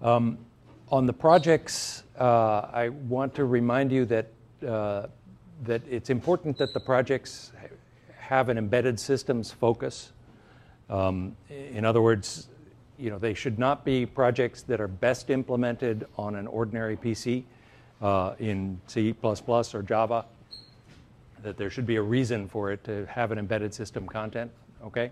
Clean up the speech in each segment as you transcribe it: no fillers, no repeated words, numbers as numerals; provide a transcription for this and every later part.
On the projects, I want to remind you that that it's important that the projects have an embedded systems focus. In other words, they should not be projects that are best implemented on an ordinary PC in C++ or Java. That there should be a reason for it to have an embedded system content. Okay,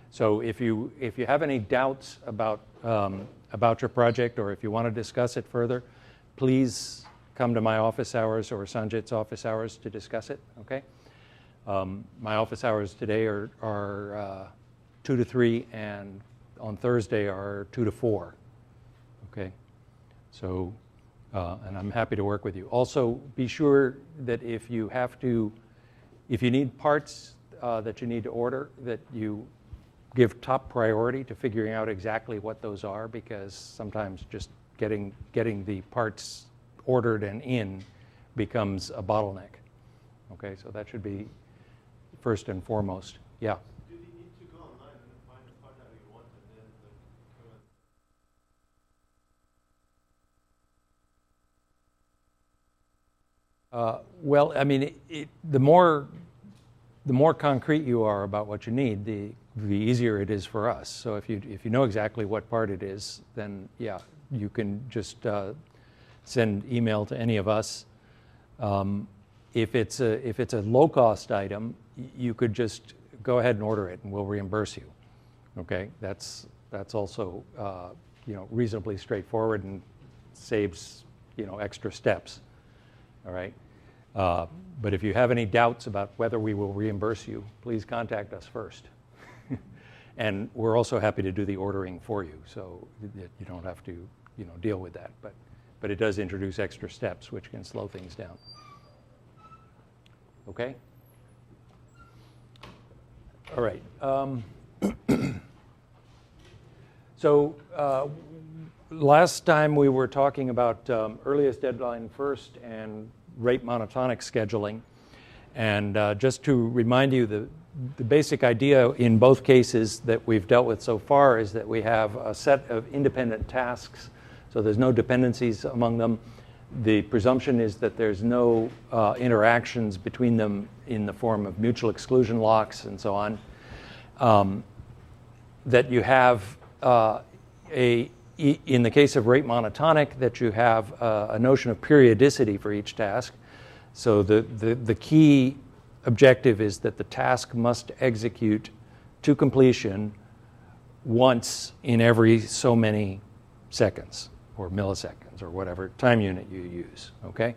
so if you have any doubts about your project, or if you want to discuss it further, please come to my office hours or Sanjit's office hours to discuss it. Okay, my office hours today are 2 to 3, and on Thursday are 2 to 4. Okay, so and I'm happy to work with you. Also, be sure that if you need parts that you need to order, that you give top priority to figuring out exactly what those are, because sometimes just getting the parts ordered and in becomes a bottleneck. Okay, so that should be first and foremost. Yeah. Do you need to go online and find the part that you want and then come and... Well, I mean, the more concrete you are about what you need, the easier it is for us. So if you know exactly what part it is, then yeah, you can just send email to any of us. If it's a low-cost item, you could just go ahead and order it, and we'll reimburse you. Okay, that's also reasonably straightforward and saves extra steps. All right. But if you have any doubts about whether we will reimburse you, please contact us first. And we're also happy to do the ordering for you, so that you don't have to deal with that. But it does introduce extra steps, which can slow things down. Okay? All right. So last time we were talking about earliest deadline first and rate monotonic scheduling. And just to remind you, the basic idea in both cases that we've dealt with so far is that we have a set of independent tasks, so there's no dependencies among them. The presumption is that there's no interactions between them in the form of mutual exclusion locks and so on. That you have in the case of rate monotonic, that you have a notion of periodicity for each task. So the key objective is that the task must execute to completion once in every so many seconds or milliseconds or whatever time unit you use. Okay,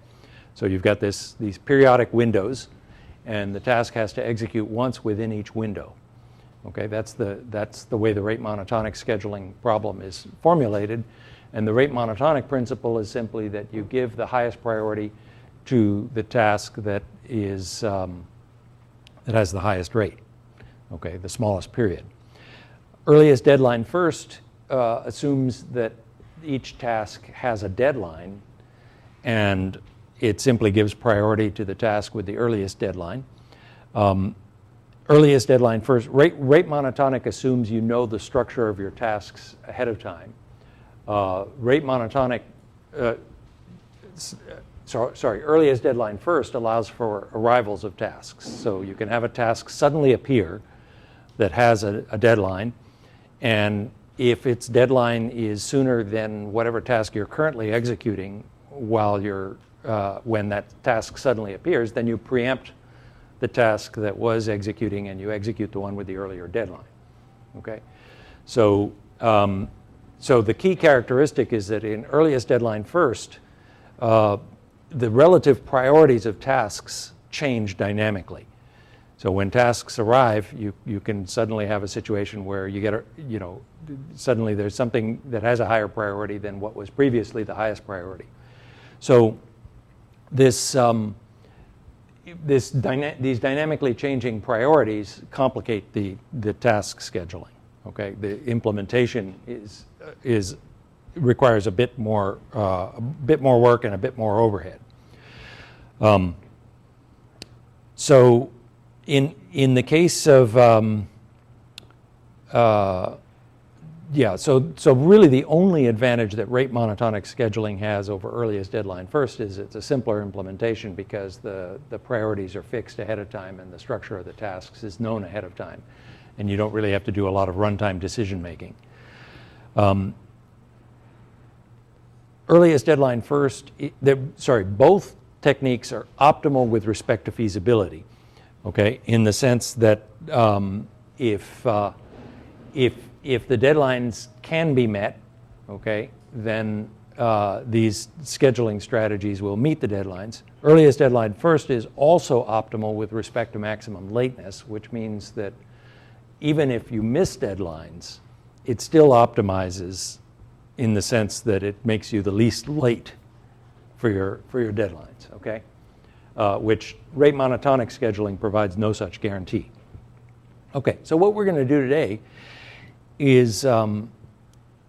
so you've got these periodic windows, and the task has to execute once within each window. Okay, that's the way the rate monotonic scheduling problem is formulated, and the rate monotonic principle is simply that you give the highest priority to the task that has the highest rate. Okay, the smallest period. Earliest deadline first assumes that each task has a deadline, and it simply gives priority to the task with the earliest deadline. Earliest deadline first. Rate monotonic assumes you know the structure of your tasks ahead of time. Rate monotonic, earliest deadline first allows for arrivals of tasks. So you can have a task suddenly appear that has a deadline, and if its deadline is sooner than whatever task you're currently executing while when that task suddenly appears, then you preempt the task that was executing and you execute the one with the earlier deadline. Okay, so the key characteristic is that in earliest deadline first, the relative priorities of tasks change dynamically. So when tasks arrive, you can suddenly have a situation where you get suddenly there's something that has a higher priority than what was previously the highest priority. So these dynamically changing priorities complicate the task scheduling. Okay, the implementation requires a bit more work and a bit more overhead. So in the case of Yeah, so really the only advantage that rate monotonic scheduling has over earliest deadline first is it's a simpler implementation because the priorities are fixed ahead of time and the structure of the tasks is known ahead of time, and you don't really have to do a lot of runtime decision making. Earliest deadline first, both techniques are optimal with respect to feasibility, okay, in the sense that if the deadlines can be met, okay, then these scheduling strategies will meet the deadlines. Earliest deadline first is also optimal with respect to maximum lateness, which means that even if you miss deadlines, it still optimizes in the sense that it makes you the least late for your deadlines, okay? Which rate monotonic scheduling provides no such guarantee. Okay, so what we're going to do today is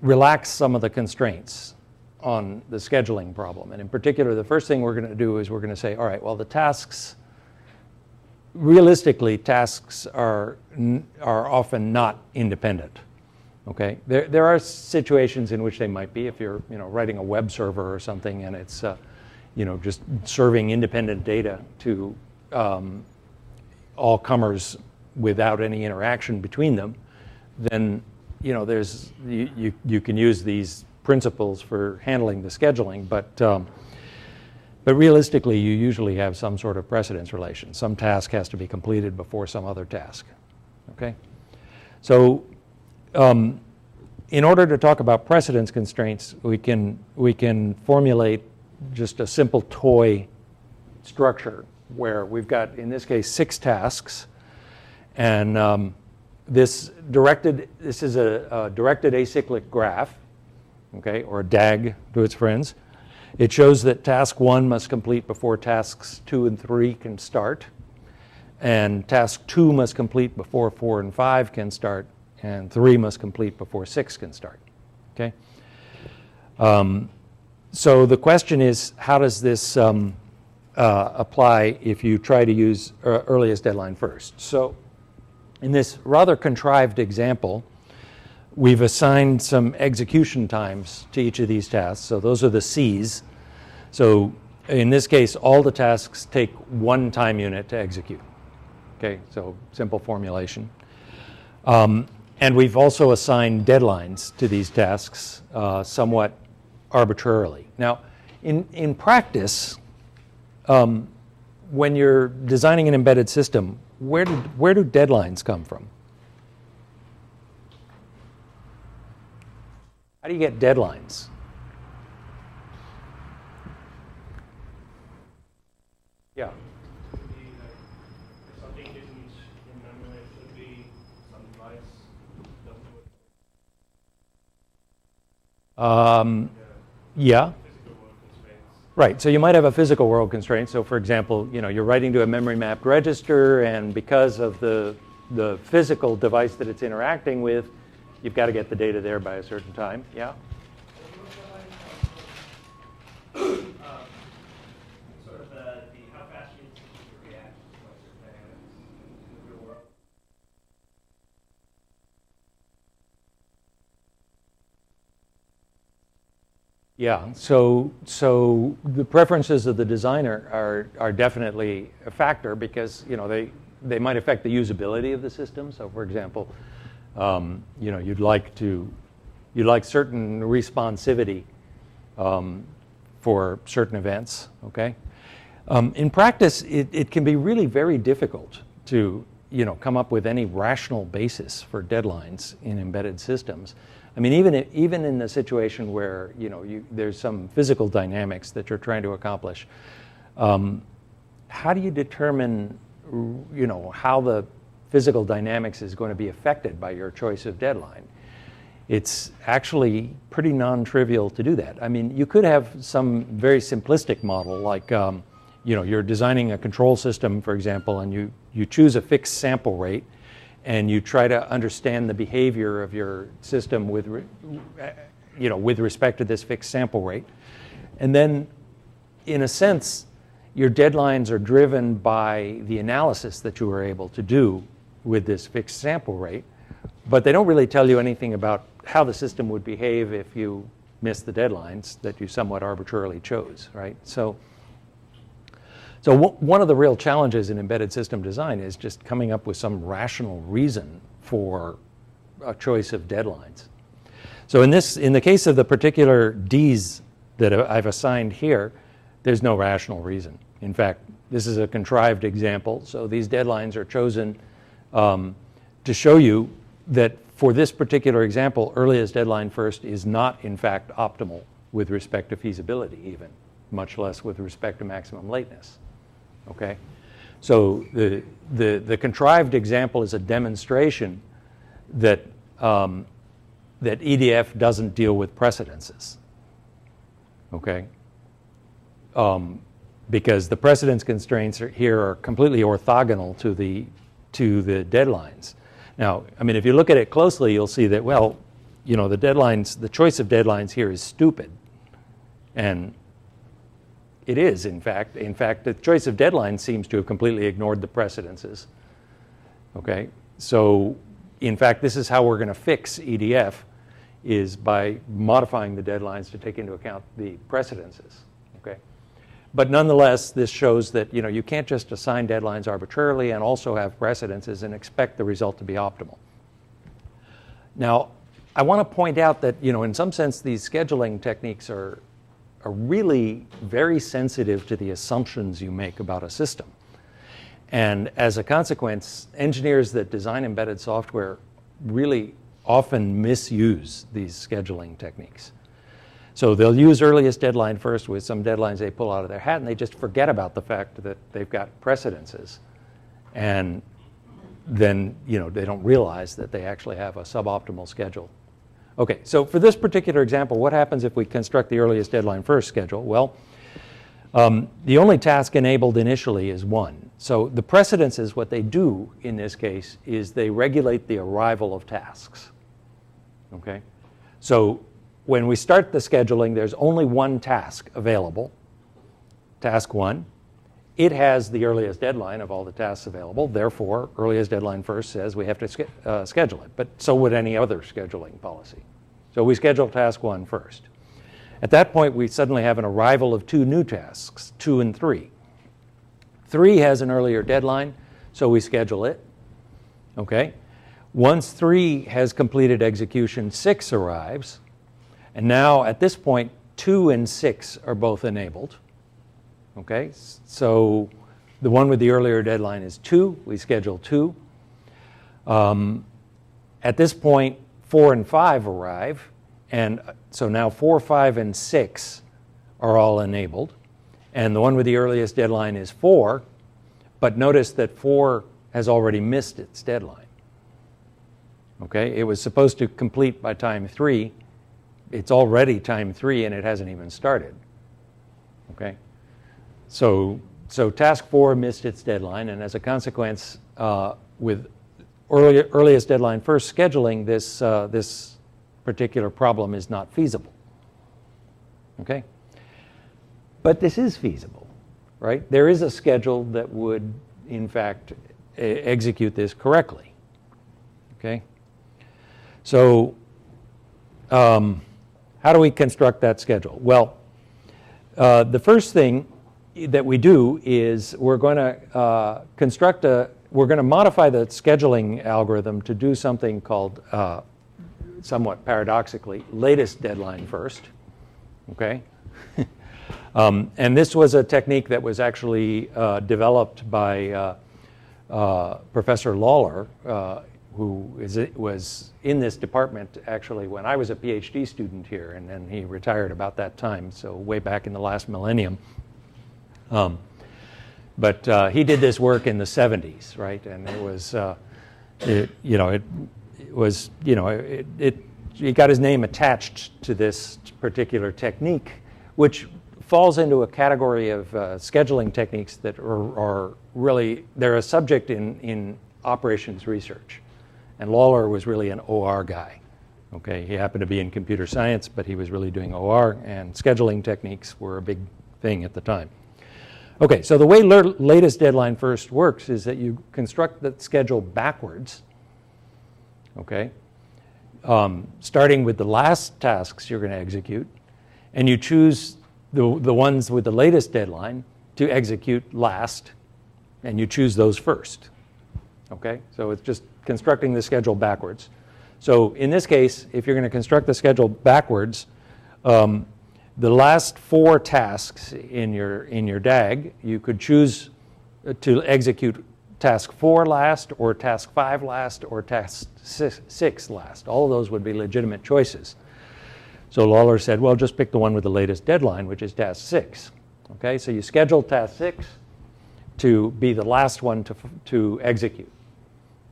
relax some of the constraints on the scheduling problem. And in particular, the first thing we're going to do is we're going to say, all right, well, the tasks, realistically, tasks are often not independent. Okay, there are situations in which they might be if you're writing a web server or something and it's just serving independent data to all comers without any interaction between them. Then you can use these principles for handling the scheduling, but realistically you usually have some sort of precedence relation. Some task has to be completed before some other task. Okay, so in order to talk about precedence constraints, we can formulate just a simple toy structure where we've got, in this case, 6 tasks, and this is a directed acyclic graph, okay, or a DAG to its friends. It shows that task 1 must complete before tasks 2 and 3 can start, and task 2 must complete before 4 and 5 can start, and 3 must complete before 6 can start, okay? So the question is, how does this apply if you try to use earliest deadline first? So in this rather contrived example, we've assigned some execution times to each of these tasks. So those are the C's. So in this case, all the tasks take 1 time unit to execute. Okay, so simple formulation. And we've also assigned deadlines to these tasks somewhat arbitrarily. Now, in practice, when you're designing an embedded system, where do deadlines come from? How do you get deadlines? Yeah. Could be like, if something isn't in memory, it should be some device doesn't do it. Yeah. Physical world constraints. Right, so you might have a physical world constraint. So for example, you're writing to a memory mapped register, and because of the physical device that it's interacting with, you've got to get the data there by a certain time. Yeah? Sort of how fast you need to react to certain dynamics in the real world. Yeah, so the preferences of the designer are definitely a factor because they might affect the usability of the system. So for example, you'd like certain responsivity for certain events. Okay, in practice, it can be really very difficult to come up with any rational basis for deadlines in embedded systems. I mean, even in the situation where there's some physical dynamics that you're trying to accomplish, how do you determine how the physical dynamics is going to be affected by your choice of deadline? It's actually pretty non-trivial to do that. I mean, you could have some very simplistic model, like you're designing a control system, for example, and you choose a fixed sample rate, and you try to understand the behavior of your system with respect to this fixed sample rate. And then, in a sense, your deadlines are driven by the analysis that you were able to do with this fixed sample rate, but they don't really tell you anything about how the system would behave if you missed the deadlines that you somewhat arbitrarily chose, right? So one of the real challenges in embedded system design is just coming up with some rational reason for a choice of deadlines. So in the case of the particular Ds that I've assigned here, there's no rational reason. In fact, this is a contrived example. So these deadlines are chosen to show you that for this particular example, earliest deadline first is not, in fact, optimal with respect to feasibility even, much less with respect to maximum lateness. Okay? So the contrived example is a demonstration that that EDF doesn't deal with precedences. Okay? Because the precedence constraints here are completely orthogonal to the deadlines. Now, I mean, if you look at it closely, you'll see that, well, you know, the choice of deadlines here is stupid. And it is, in fact. In fact, the choice of deadlines seems to have completely ignored the precedences. Okay? So, in fact, this is how we're going to fix EDF, is by modifying the deadlines to take into account the precedences. Okay? But nonetheless, this shows that, you know, you can't just assign deadlines arbitrarily and also have precedences and expect the result to be optimal. Now, I want to point out that, you know, in some sense, these scheduling techniques are really very sensitive to the assumptions you make about a system. And as a consequence, engineers that design embedded software really often misuse these scheduling techniques. So they'll use earliest deadline first with some deadlines they pull out of their hat, and they just forget about the fact that they've got precedences. And then, you know, they don't realize that they actually have a suboptimal schedule. Okay, so for this particular example, what happens if we construct the earliest deadline first schedule? Well, the only task enabled initially is 1. So the precedences, what they do in this case is they regulate the arrival of tasks. Okay? So when we start the scheduling, there's only one task available, task 1. It has the earliest deadline of all the tasks available. Therefore, earliest deadline first says we have to schedule it. But so would any other scheduling policy. So we schedule task 1 first. At that point, we suddenly have an arrival of 2 new tasks, 2 and 3. 3 has an earlier deadline, so we schedule it. Okay? Once 3 has completed execution, 6 arrives. And now, at this point, 2 and 6 are both enabled. Okay, so the one with the earlier deadline is 2. We schedule 2. At this point, 4 and 5 arrive. And so now 4, 5, and 6 are all enabled. And the one with the earliest deadline is 4. But notice that 4 has already missed its deadline. Okay, it was supposed to complete by time 3. It's already time 3, and it hasn't even started. Okay? So task 4 missed its deadline, and as a consequence, with earliest deadline first scheduling, this particular problem is not feasible. Okay? But this is feasible, right? There is a schedule that would, in fact, execute this correctly. Okay? So how do we construct that schedule? Well, the first thing that we do is we're going to we're going to modify the scheduling algorithm to do something called, somewhat paradoxically, latest deadline first. Okay? And this was a technique that was actually developed by Professor Lawler, who was in this department actually when I was a PhD student here, and then he retired about that time, so way back in the last millennium. But he did this work in the 70s, right? And it was, he got his name attached to this particular technique, which falls into a category of scheduling techniques that are really, they're a subject in operations research. And Lawler was really an OR guy. Okay, he happened to be in computer science, but he was really doing OR, and scheduling techniques were a big thing at the time. Okay, so the way latest deadline first works is that you construct the schedule backwards. Okay, starting with the last tasks you're going to execute, and you choose the ones with the latest deadline to execute last, and you choose those first. Okay, so it's just constructing the schedule backwards. So in this case, if you're going to construct the schedule backwards, the last 4 tasks in your DAG, you could choose to execute task 4 last, or task 5 last, or task 6 last. All of those would be legitimate choices. So Lawler said, well, just pick the one with the latest deadline, which is task 6. Okay, so you schedule task 6 to be the last one to execute.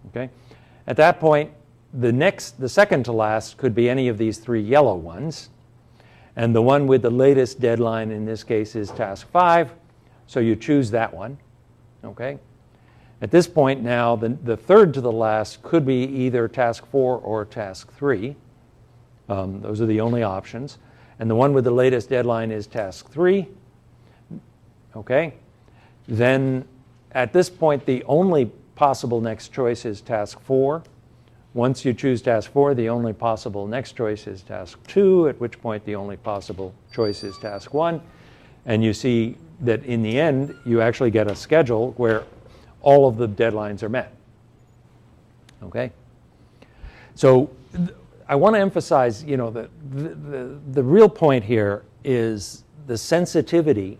Okay, at that point, the second to last could be any of these 3 yellow ones, and the one with the latest deadline in this case is task 5, so you choose that one. Okay, at this point now, the third to the last could be either task 4 or task 3. Those are the only options, and the one with the latest deadline is task 3. Okay, then at this point, the only possible next choice is task 4. Once you choose task 4, the only possible next choice is task 2, at which point the only possible choice is task 1. And you see that in the end, you actually get a schedule where all of the deadlines are met. Okay? So I want to emphasize, you know, that the real point here is the sensitivity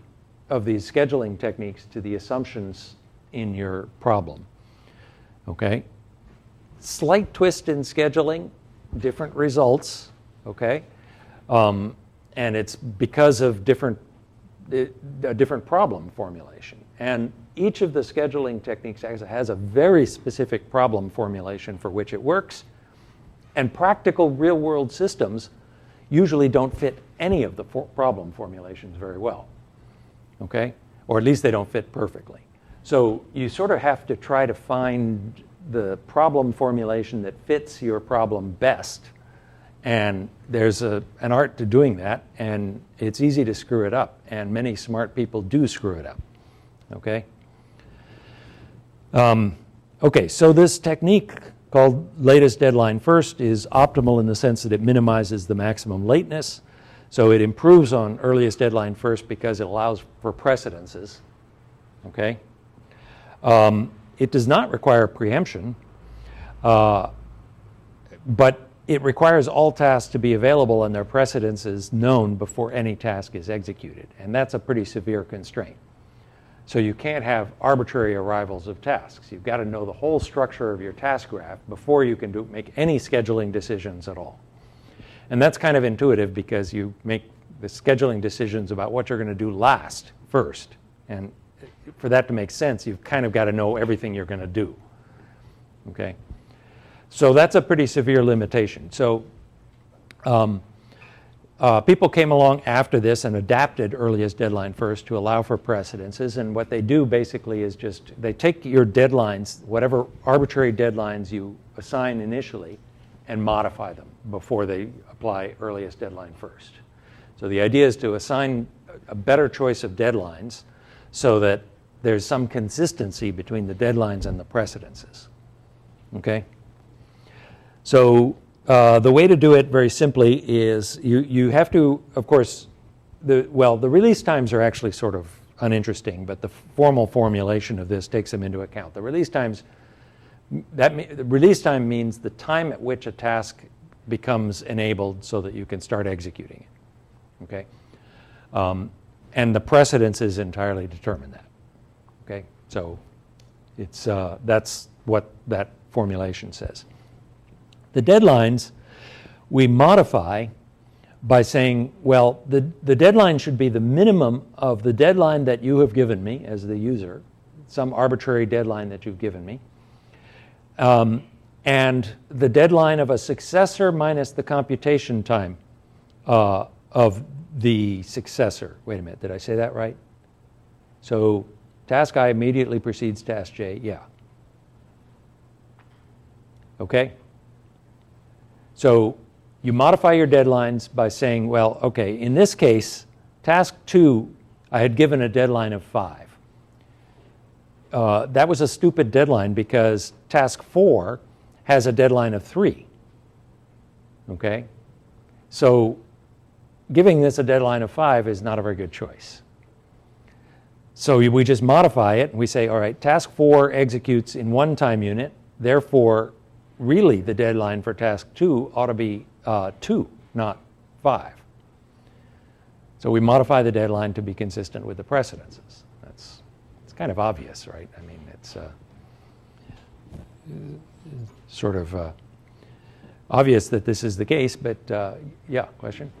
of these scheduling techniques to the assumptions in your problem. Okay? Slight twist in scheduling, different results, okay? And it's because of a different problem formulation. And each of the scheduling techniques has a very specific problem formulation for which it works, and practical real-world systems usually don't fit any of the problem formulations very well, okay? Or at least they don't fit perfectly. So you sort of have to try to find the problem formulation that fits your problem best. And there's an art to doing that, and it's easy to screw it up, and many smart people do screw it up. Okay? Okay, so this technique called latest deadline first is optimal in the sense that it minimizes the maximum lateness. So it improves on earliest deadline first because it allows for precedences. Okay? It does not require preemption, but it requires all tasks to be available and their precedences known before any task is executed. And that's a pretty severe constraint. So you can't have arbitrary arrivals of tasks. You've got to know the whole structure of your task graph before you can make any scheduling decisions at all. And that's kind of intuitive because you make the scheduling decisions about what you're going to do last first. And for that to make sense, you've kind of got to know everything you're going to do. Okay? So that's a pretty severe limitation. So people came along after this and adapted earliest deadline first to allow for precedences. And what they do basically is just they take your deadlines, whatever arbitrary deadlines you assign initially, and modify them before they apply earliest deadline first. So the idea is to assign a better choice of deadlines so that there's some consistency between the deadlines and the precedences. Okay? So the way to do it very simply is you have to, of course, the release times are actually sort of uninteresting, but the formal formulation of this takes them into account. The release times, the release time means the time at which a task becomes enabled so that you can start executing it. Okay? And the precedences entirely determine that. Okay, so it's that's what that formulation says. The deadlines we modify by saying, well, the deadline should be the minimum of the deadline that you have given me as the user, some arbitrary deadline that you've given me, and the deadline of a successor minus the computation time of the successor. Wait a minute, did I say that right? So task I immediately precedes task J, yeah. Okay? So you modify your deadlines by saying, well, okay, in this case, task 2, I had given a deadline of 5. That was a stupid deadline because task 4 has a deadline of 3. Okay? So giving this a deadline of 5 is not a very good choice. So we just modify it and we say, all right, task 4 executes in 1 time unit, therefore really the deadline for task 2 ought to be 2, not 5. So we modify the deadline to be consistent with the precedences. It's kind of obvious, right? I mean, it's sort of obvious that this is the case, but yeah, question?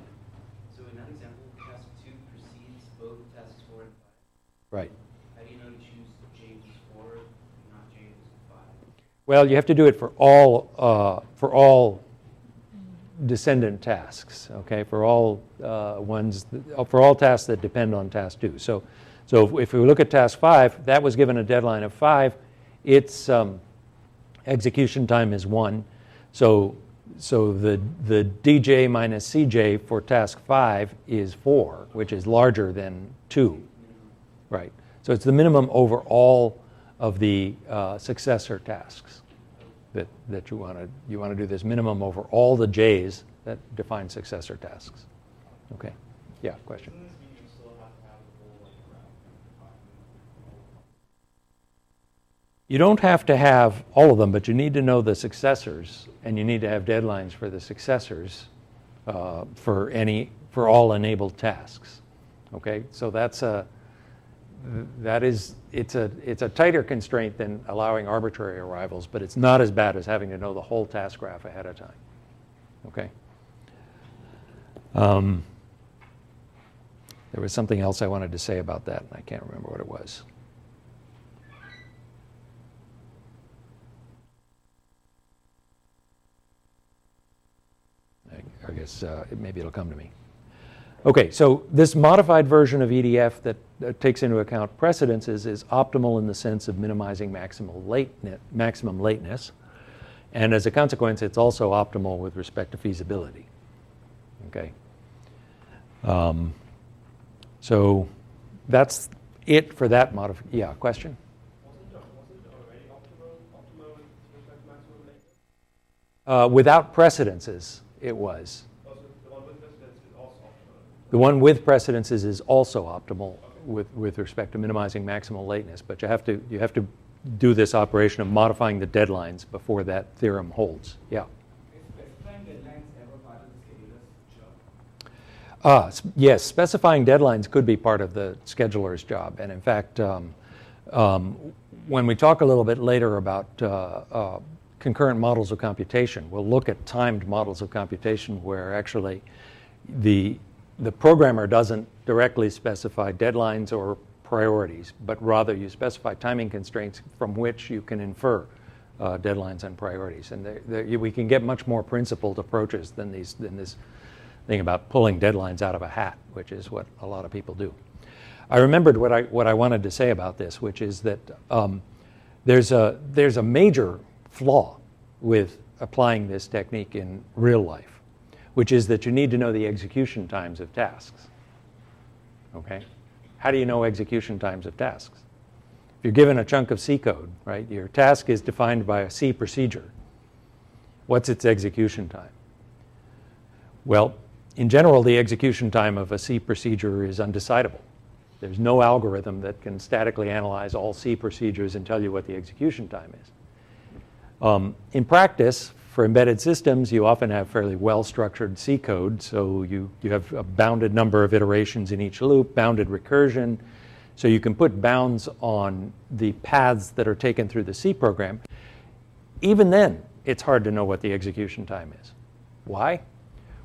So in that example, task 2 precedes both tasks 4 and 5. Right. How do you know to choose James 4 and not James 5? Well, you have to do it for all descendant tasks, okay, for all for all tasks that depend on task 2. So if we look at task 5, that was given a deadline of 5. Its execution time is 1. So the dj minus cj for task 5 is 4, which is larger than 2, right? So it's the minimum over all of the successor tasks that you want to do this minimum over all the j's that define successor tasks. Okay. Yeah. Question. Doesn't this mean you still have to have the whole route? You don't have to have all of them, but you need to know the successors, and you need to have deadlines for the successors for all enabled tasks. Okay, so it's a tighter constraint than allowing arbitrary arrivals, but it's not as bad as having to know the whole task graph ahead of time. Okay. There was something else I wanted to say about that, and I can't remember what it was. I guess maybe it'll come to me. Okay, so this modified version of EDF that takes into account precedences is optimal in the sense of minimizing maximum lateness. And as a consequence, it's also optimal with respect to feasibility. Okay. So that's it for that modification. Yeah, question? Wasn't it already optimal with respect to maximum lateness? Without precedences, it was. Also, the one with precedence is also optimal. The one with precedences is also optimal with respect to minimizing maximal lateness, but you have to do this operation of modifying the deadlines before that theorem holds. Yeah. Is specifying deadlines ever part of the scheduler's job? Yes, specifying deadlines could be part of the scheduler's job, and in fact, when we talk a little bit later about concurrent models of computation, we'll look at timed models of computation where actually the programmer doesn't directly specify deadlines or priorities, but rather you specify timing constraints from which you can infer deadlines and priorities. And we can get much more principled approaches than this thing about pulling deadlines out of a hat, which is what a lot of people do. I remembered what I wanted to say about this, which is that there's a major flaw with applying this technique in real life, which is that you need to know the execution times of tasks. Okay? How do you know execution times of tasks? If you're given a chunk of C code, right, your task is defined by a C procedure. What's its execution time? Well, in general, the execution time of a C procedure is undecidable. There's no algorithm that can statically analyze all C procedures and tell you what the execution time is. In practice, for embedded systems, you often have fairly well-structured C code, so you have a bounded number of iterations in each loop, bounded recursion, so you can put bounds on the paths that are taken through the C program. Even then, it's hard to know what the execution time is. Why?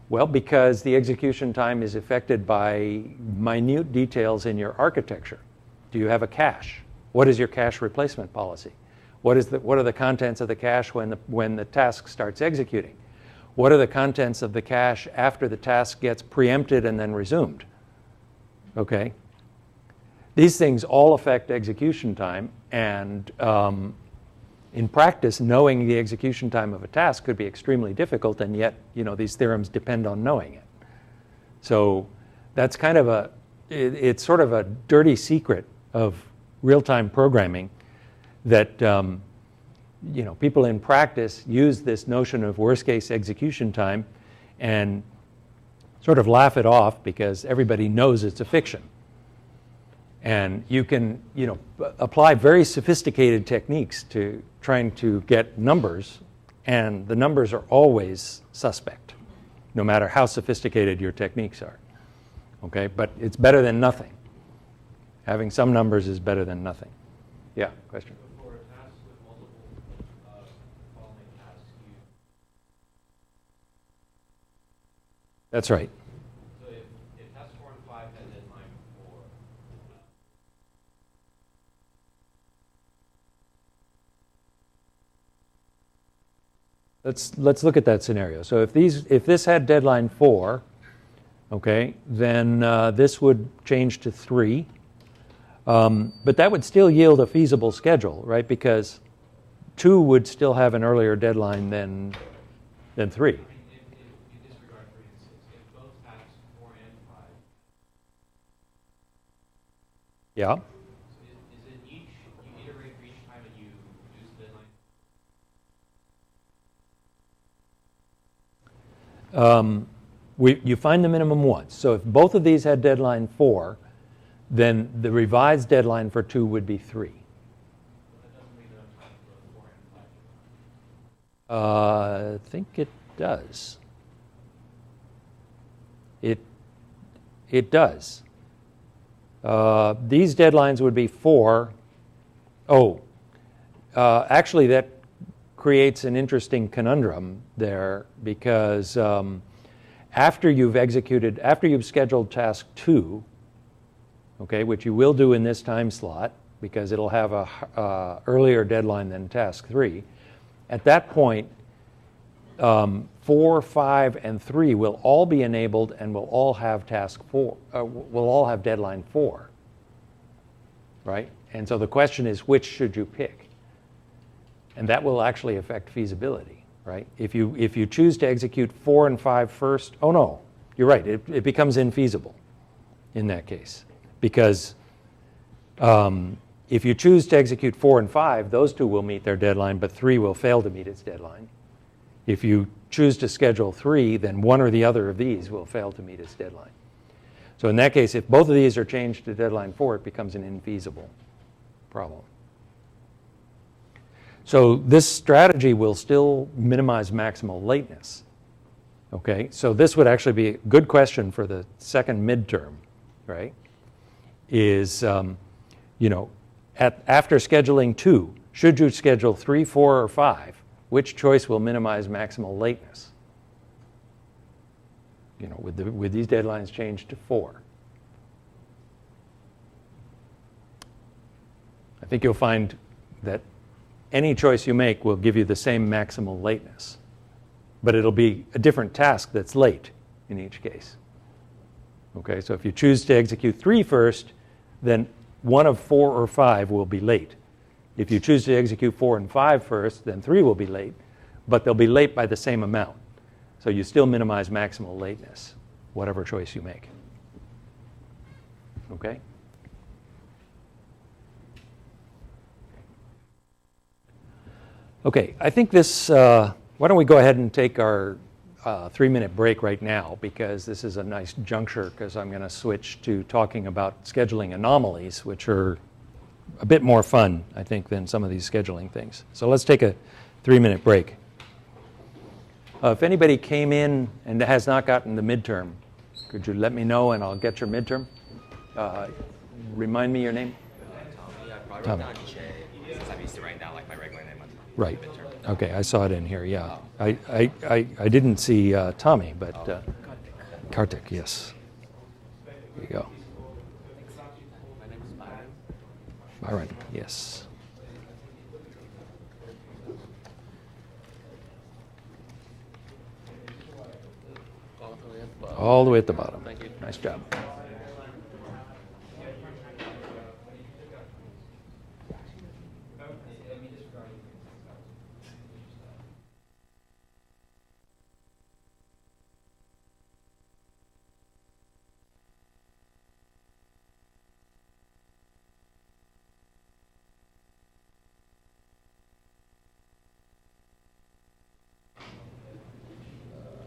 Well, because the execution time is affected by minute details in your architecture. Do you have a cache? What is your cache replacement policy? What are the contents of the cache when the task starts executing? What are the contents of the cache after the task gets preempted and then resumed? Okay. These things all affect execution time, and in practice, knowing the execution time of a task could be extremely difficult, and yet, these theorems depend on knowing it. So that's kind of it's sort of a dirty secret of real-time programming that people in practice use this notion of worst-case execution time and sort of laugh it off because everybody knows it's a fiction. And you can, apply very sophisticated techniques to trying to get numbers, and the numbers are always suspect, no matter how sophisticated your techniques are. Okay, but it's better than nothing. Having some numbers is better than nothing. Yeah, question? For a task with multiple following tasks, That's right. so if task 4 and 5 had deadline 4, Let's look at that scenario. So if this had deadline 4, okay, then this would change to 3. But that would still yield a feasible schedule, right? Because 2 would still have an earlier deadline than 3. I mean, if you disregard 3 and 6, if both tasks 4 and 5, Yeah. so is it you iterate for each time and you reduce the deadline? You find the minimum once. So if both of these had deadline 4, then the revised deadline for 2 would be 3. But that doesn't leave enough time for both 4 and 5. I think it does. It does. These deadlines would be 4. Actually, that creates an interesting conundrum there because after you've scheduled task 2, okay, which you will do in this time slot because it'll have a earlier deadline than task 3. At that point, 4, 5, and 3 will all be enabled and will all have task 4. Will all have deadline 4, right? And so the question is, which should you pick? And that will actually affect feasibility, right? If you choose to execute 4 and 5 first, oh no, you're right. It becomes infeasible in that case. Because if you choose to execute 4 and 5, those 2 will meet their deadline, but 3 will fail to meet its deadline. If you choose to schedule 3, then one or the other of these will fail to meet its deadline. So in that case, if both of these are changed to deadline 4, it becomes an infeasible problem. So this strategy will still minimize maximal lateness. Okay, so this would actually be a good question for the second midterm, right? Is, after scheduling 2, should you schedule 3, 4, or 5? Which choice will minimize maximal lateness? With these deadlines changed to 4. I think you'll find that any choice you make will give you the same maximal lateness, but it'll be a different task that's late in each case. Okay, so if you choose to execute 3 first, then one of 4 or 5 will be late. If you choose to execute 4 and 5 first, then 3 will be late, but they'll be late by the same amount. So you still minimize maximal lateness, whatever choice you make. Okay? Okay, I think this, why don't we go ahead and take our 3-minute break right now, because this is a nice juncture, because I'm going to switch to talking about scheduling anomalies, which are a bit more fun, I think, than some of these scheduling things. So let's take a 3-minute break. If anybody came in and has not gotten the midterm, could you let me know and I'll get your midterm? Remind me your name? Tommy. I probably Tommy. wrote down Jay since I'm used to writing down like my regular name on Right. midterm. Okay, I saw it in here, yeah. I didn't see Tommy, but Kartik, yes. There you go. My name is Byron. Byron, yes. All the way at the bottom. Thank you. Nice job.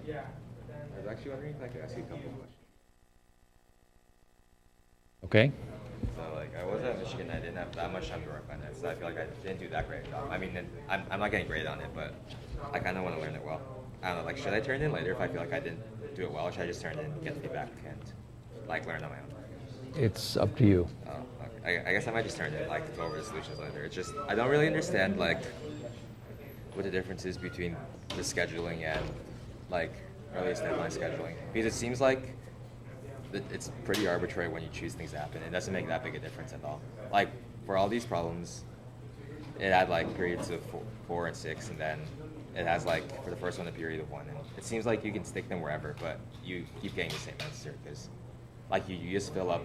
Yeah, but then actually wondering if I could ask you a couple of questions. Okay. So like I was at Michigan, I didn't have that much time to work on it, so I feel like I didn't do that great a job. I mean, I'm not getting graded on it, but I kind of want to learn it well. I don't know, like should I turn it in later if I feel like I didn't do it well, or should I just turn it in, get feedback, and like learn on my own? It's up to you. Okay. I guess I might just turn it like go over the solutions later. It's just I don't really understand like what the difference is between the scheduling and like earliest deadline scheduling, because it seems like it's pretty arbitrary when you choose things to happen. It doesn't make that big a difference at all. Like for all these problems, it had like periods of 4 and 6, and then it has like for the first one a period of 1. And it seems like you can stick them wherever, but you keep getting the same answer because like you just fill up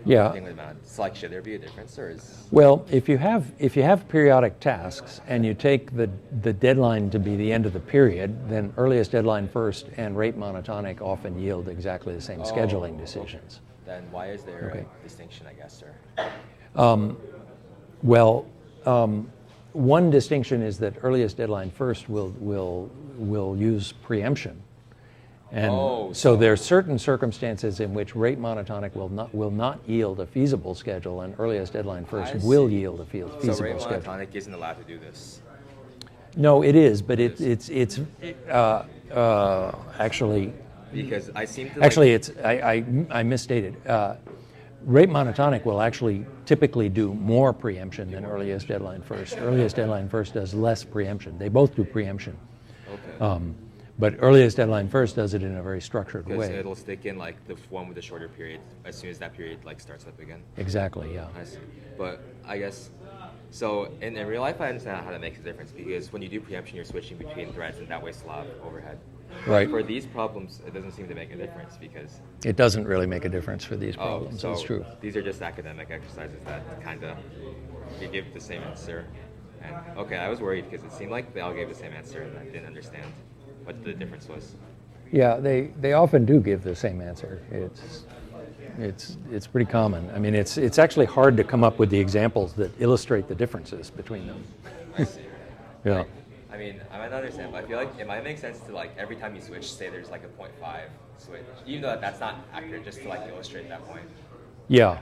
Yeah. thing with amount. It's like should there be a difference or is Well, if you have periodic tasks and you take the deadline to be the end of the period, then earliest deadline first and rate monotonic often yield exactly the same scheduling decisions. then why is there Okay. a distinction? I guess sir. Well, one distinction is that earliest deadline first will use preemption. And so there are certain circumstances in which rate monotonic will not yield a feasible schedule, and earliest deadline first will yield a So feasible rate schedule. monotonic isn't allowed to do this. No, it is, but it's actually Because I seem to actually it's I misstated. Rate monotonic will actually typically do more preemption than earliest deadline first. Earliest deadline first does less preemption. They both do preemption. okay. But earliest deadline first does it in a very structured Because way. it'll stick in like the one with the shorter period as soon as that period like starts up again. Exactly, yeah. I see. But I guess so in real life I understand how that makes a difference because when you do preemption you're switching between threads and that way still have overhead. Right. For these problems it doesn't seem to make a difference because It doesn't really make a difference for these problems, so that's true. these are just academic exercises that kind of you give the same answer. And okay, I was worried because it seemed like they all gave the same answer and I didn't understand what the difference was. Yeah, they often do give the same answer. It's pretty common. I mean, it's actually hard to come up with the examples that illustrate the differences between them. I see. Yeah. I mean, I might not understand, but I feel like it might make sense to like every time you switch, say there's like a 0.5 switch, even though that's not accurate, just to like illustrate that point. Yeah.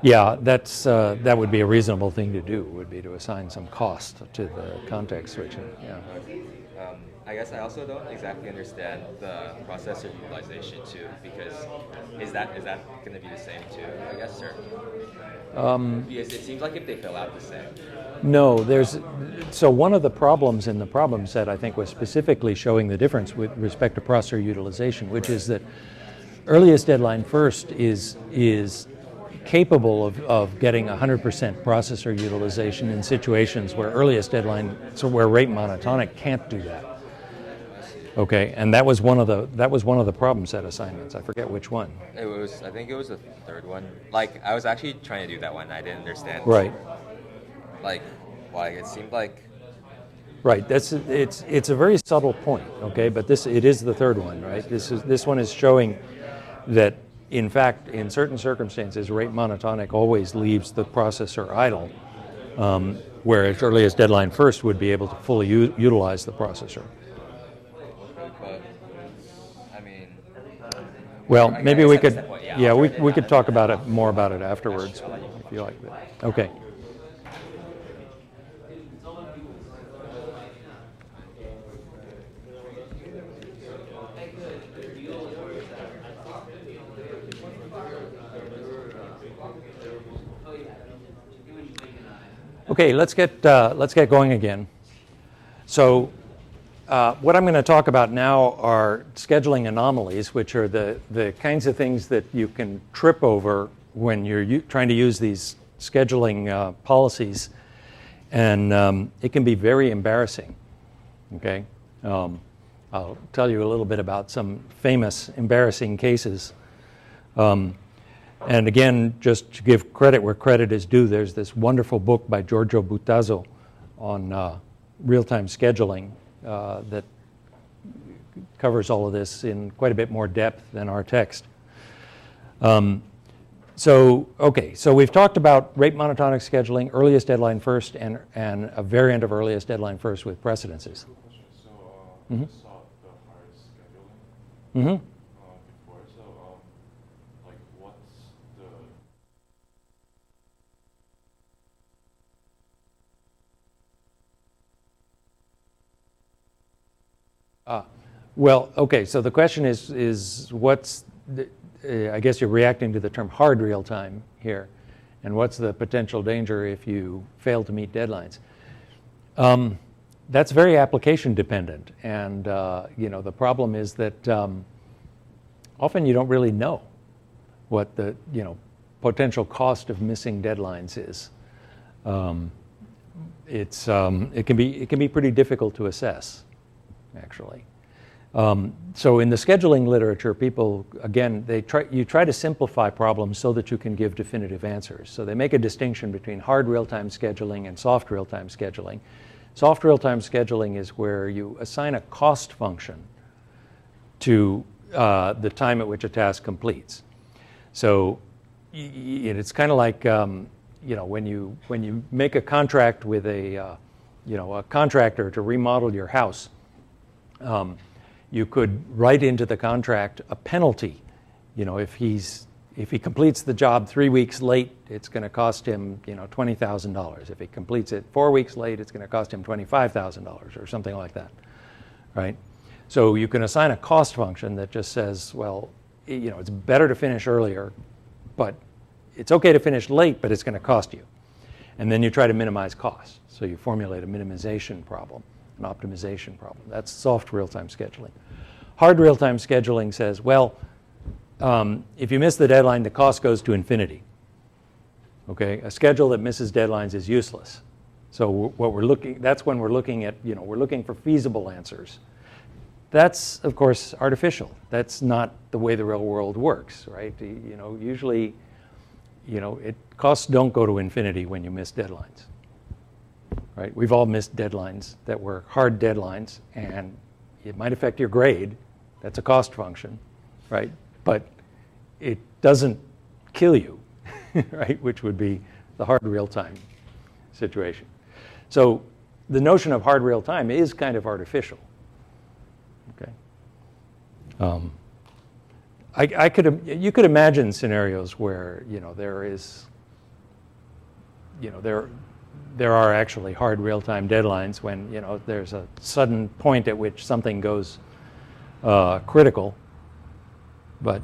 Yeah, that would be a reasonable thing to do, would be to assign some cost to the context switching. Yeah. I guess I also don't exactly understand the processor utilization too, because is that going to be the same too? I guess, sir. Because it seems like if they fill out the same. No, so one of the problems in the problem set, I think, was specifically showing the difference with respect to processor utilization, which is that earliest deadline first is capable of getting 100% processor utilization in situations where earliest deadline, so where rate monotonic can't do that. Okay, and that was one of the problem set assignments. I forget which one. I think it was the third one. Like I was actually trying to do that one, and I didn't understand. Right. Like, why it seemed like. Right. It's a very subtle point. Okay, but it is the third one, right? This one is showing that in fact in certain circumstances rate monotonic always leaves the processor idle, whereas earliest deadline first would be able to fully utilize the processor. But I mean. Well, maybe we could, Point, yeah, yeah, I'll we turn it could on. talk about it more about it afterwards, if you like that. Okay. Okay, let's get going again. So, what I'm going to talk about now are scheduling anomalies, which are the kinds of things that you can trip over when you're trying to use these scheduling policies, and it can be very embarrassing. Okay, I'll tell you a little bit about some famous embarrassing cases. And again, just to give credit where credit is due, there's this wonderful book by Giorgio Buttazo on real-time scheduling that covers all of this in quite a bit more depth than our text. So we've talked about rate monotonic scheduling, earliest deadline first, and a variant of earliest deadline first with precedences. So, I saw the hard Mm-hmm. before. So, like, what's the Well, okay, so the question is what's, I guess you're reacting to the term hard real time here, and what's the potential danger if you fail to meet deadlines? That's very application dependent, and the problem is that often you don't really know what the potential cost of missing deadlines is. It can be pretty difficult to assess, actually. So in the scheduling literature, people, again, you try to simplify problems so that you can give definitive answers. So they make a distinction between hard real-time scheduling and soft real-time scheduling. Soft real-time scheduling is where you assign a cost function to the time at which a task completes. So it's kind of like when you make a contract with a contractor to remodel your house. You could write into the contract a penalty. If he completes the job 3 weeks late, it's going to cost him $20,000. If he completes it 4 weeks late, it's going to cost him $25,000 or something like that, right? So you can assign a cost function that just says, well, it's better to finish earlier, but it's okay to finish late, but it's going to cost you. And then you try to minimize costs. So you formulate a minimization problem, an optimization problem. That's soft real-time scheduling. Hard real-time scheduling says, well, if you miss the deadline, the cost goes to infinity. Okay, a schedule that misses deadlines is useless. So that's when we're looking at, we're looking for feasible answers. That's, of course, artificial. That's not the way the real world works, right? Usually, costs don't go to infinity when you miss deadlines. Right? We've all missed deadlines that were hard deadlines, and it might affect your grade. That's a cost function, right? But it doesn't kill you, right? Which would be the hard real-time situation. So the notion of hard real-time is kind of artificial. Okay. You could imagine scenarios where there are actually hard real-time deadlines when there's a sudden point at which something goes critical, but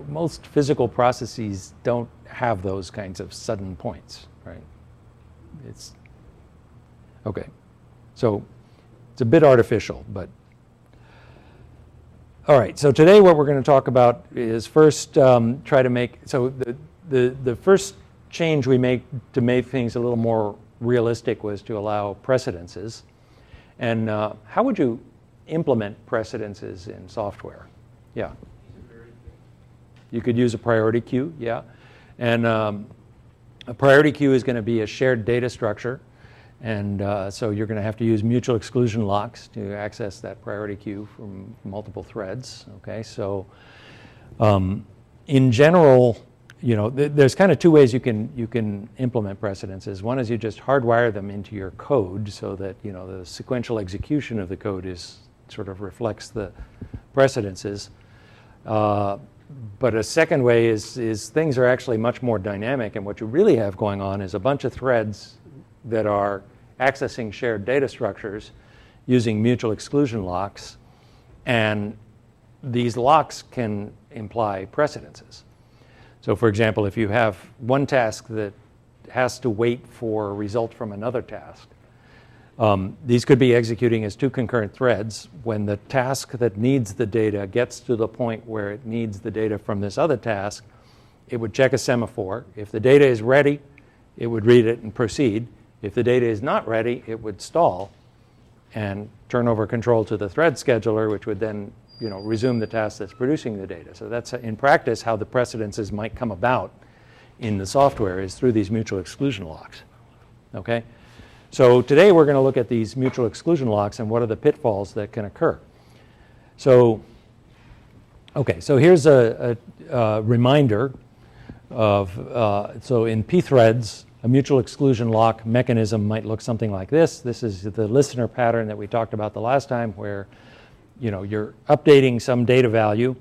most physical processes don't have those kinds of sudden points, right? It's okay. So it's a bit artificial, but all right. So today, what we're going to talk about is first try to make the first change we make to make things a little more realistic was to allow precedences. And how would you implement precedences in software? Yeah. You could use a priority queue, yeah. And a priority queue is going to be a shared data structure. And so you're going to have to use mutual exclusion locks to access that priority queue from multiple threads. Okay, so in general, there's kind of two ways you can implement precedences. One is you just hardwire them into your code so that the sequential execution of the code sort of reflects the precedences. But a second way is things are actually much more dynamic, and what you really have going on is a bunch of threads that are accessing shared data structures using mutual exclusion locks, and these locks can imply precedences. So for example, if you have one task that has to wait for a result from another task, these could be executing as two concurrent threads. When the task that needs the data gets to the point where it needs the data from this other task, it would check a semaphore. If the data is ready, it would read it and proceed. If the data is not ready, it would stall and turn over control to the thread scheduler, which would then resume the task that's producing the data. So that's, in practice, how the precedences might come about in the software is through these mutual exclusion locks. Okay? So today we're going to look at these mutual exclusion locks and what are the pitfalls that can occur. So, okay, so here's a reminder of, so in pthreads, a mutual exclusion lock mechanism might look something like this. This is the listener pattern that we talked about the last time, where you're updating some data value,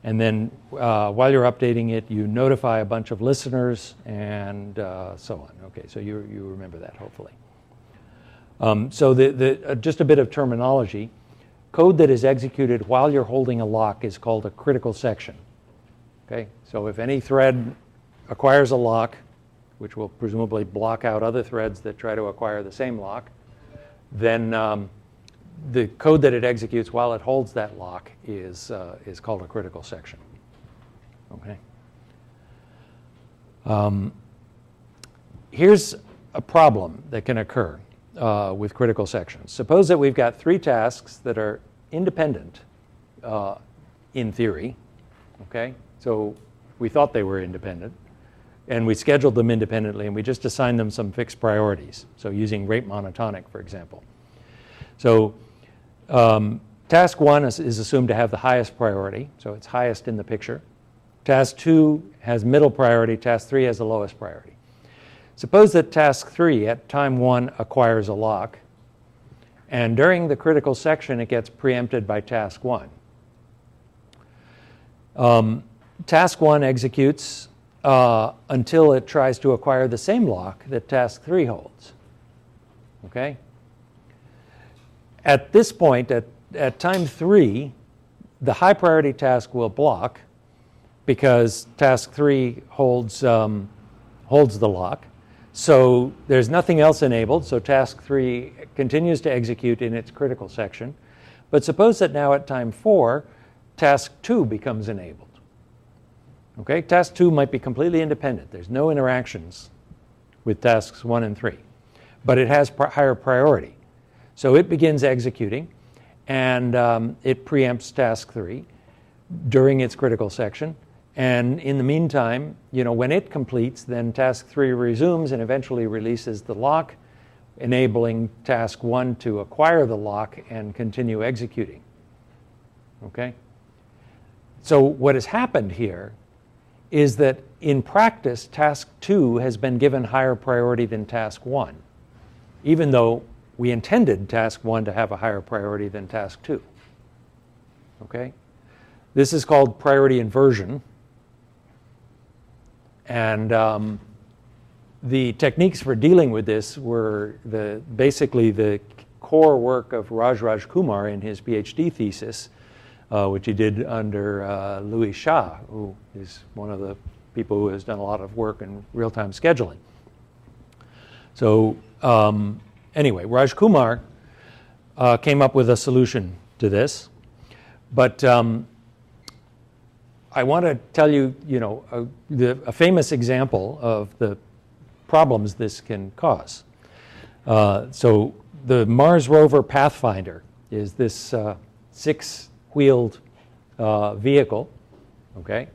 and then while you're updating it, you notify a bunch of listeners and so on. Okay, so you remember that, hopefully. So just a bit of terminology. Code that is executed while you're holding a lock is called a critical section. Okay, so if any thread acquires a lock, which will presumably block out other threads that try to acquire the same lock, then the code that it executes while it holds that lock is called a critical section. Okay. Here's a problem that can occur with critical sections. Suppose that we've got 3 tasks that are independent in theory. Okay, so we thought they were independent, and we scheduled them independently, and we just assigned them some fixed priorities. So using rate monotonic, for example. So task 1 is assumed to have the highest priority, so it's highest in the picture. Task 2 has middle priority. Task 3 has the lowest priority. Suppose that task 3 at time 1 acquires a lock, and during the critical section it gets preempted by task 1. Task 1 executes until it tries to acquire the same lock that task 3 holds. Okay? At this point, at time 3, the high priority task will block because task 3 holds the lock. So there's nothing else enabled, so task 3 continues to execute in its critical section. But suppose that now at time 4, task 2 becomes enabled. Okay, task 2 might be completely independent. There's no interactions with tasks 1 and 3, but it has higher priority. So it begins executing, and it preempts task 3 during its critical section. And in the meantime, when it completes, then task 3 resumes and eventually releases the lock, enabling task 1 to acquire the lock and continue executing. Okay? So what has happened here is that in practice, task 2 has been given higher priority than task 1, even though we intended task 1 to have a higher priority than task 2. Okay? This is called priority inversion. And the techniques for dealing with this were basically the core work of Raj Kumar in his PhD thesis, which he did under Louis Shah, who is one of the people who has done a lot of work in real-time scheduling. So anyway, Raj Kumar came up with a solution to this. But I want to tell you, a famous example of the problems this can cause. So the Mars rover Pathfinder is this 6-wheeled vehicle, okay?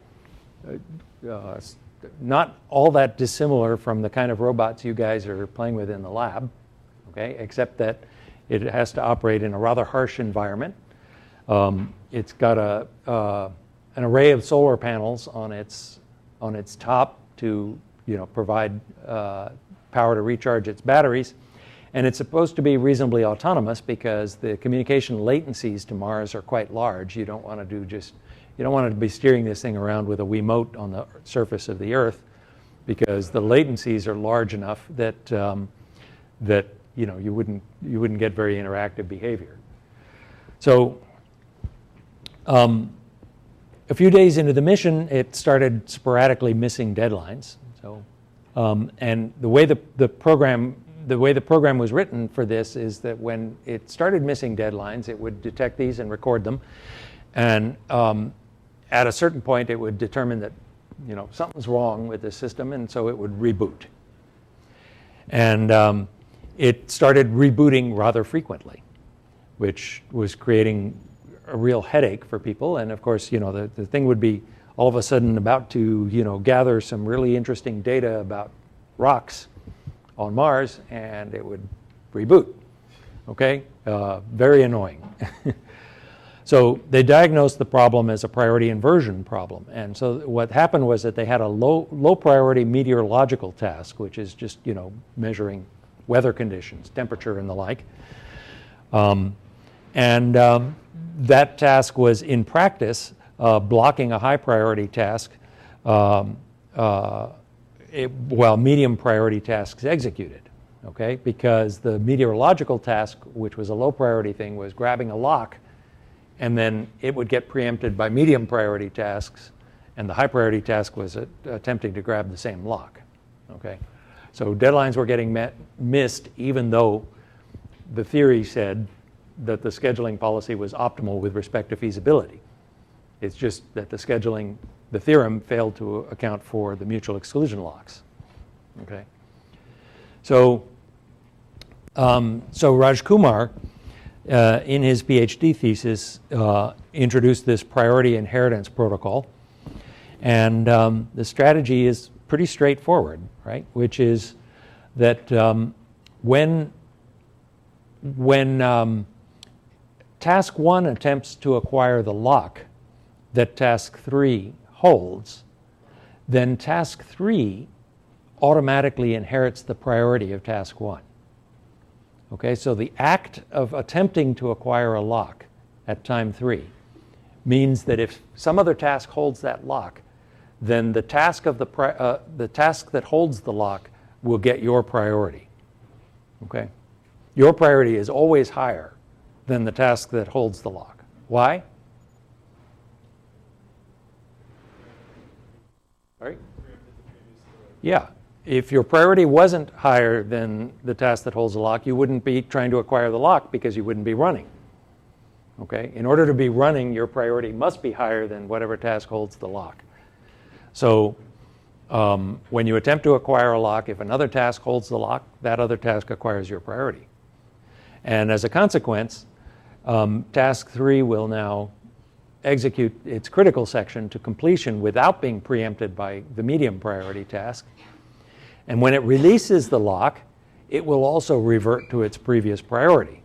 Not all that dissimilar from the kind of robots you guys are playing with in the lab, okay? Except that it has to operate in a rather harsh environment. It's got an array of solar panels on its top to provide power to recharge its batteries, and it's supposed to be reasonably autonomous because the communication latencies to Mars are quite large. You don't want to be steering this thing around with a Wiimote on the surface of the Earth, because the latencies are large enough that you wouldn't get very interactive behavior. So a few days into the mission, it started sporadically missing deadlines. So, and the way the program was written for this is that when it started missing deadlines, it would detect these and record them, and at a certain point, it would determine that something's wrong with the system, and so it would reboot. And it started rebooting rather frequently, which was creating a real headache for people. And of course, the thing would be all of a sudden about to, gather some really interesting data about rocks on Mars, and it would reboot. Okay, very annoying. So they diagnosed the problem as a priority inversion problem. And so what happened was that they had a low priority meteorological task, which is just, measuring weather conditions, temperature and the like. And that task was, in practice, blocking a high priority task while medium priority tasks executed, okay? Because the meteorological task, which was a low priority thing, was grabbing a lock, and then it would get preempted by medium priority tasks, and the high priority task was attempting to grab the same lock, okay? So deadlines were getting missed, even though the theory said that the scheduling policy was optimal with respect to feasibility. It's just that the theorem failed to account for the mutual exclusion locks, okay? So Raj Kumar, in his PhD thesis, introduced this priority inheritance protocol. And the strategy is pretty straightforward, right? Which is that when task 1 attempts to acquire the lock that task 3 holds, then task 3 automatically inherits the priority of task 1. Okay, so the act of attempting to acquire a lock at time 3 means that if some other task holds that lock, then the task that holds the lock will get your priority. Okay? Your priority is always higher than the task that holds the lock. Why? Sorry? Yeah. If your priority wasn't higher than the task that holds the lock, you wouldn't be trying to acquire the lock because you wouldn't be running. Okay? In order to be running, your priority must be higher than whatever task holds the lock. So when you attempt to acquire a lock, if another task holds the lock, that other task acquires your priority. And as a consequence, task 3 will now execute its critical section to completion without being preempted by the medium priority task. And when it releases the lock, it will also revert to its previous priority.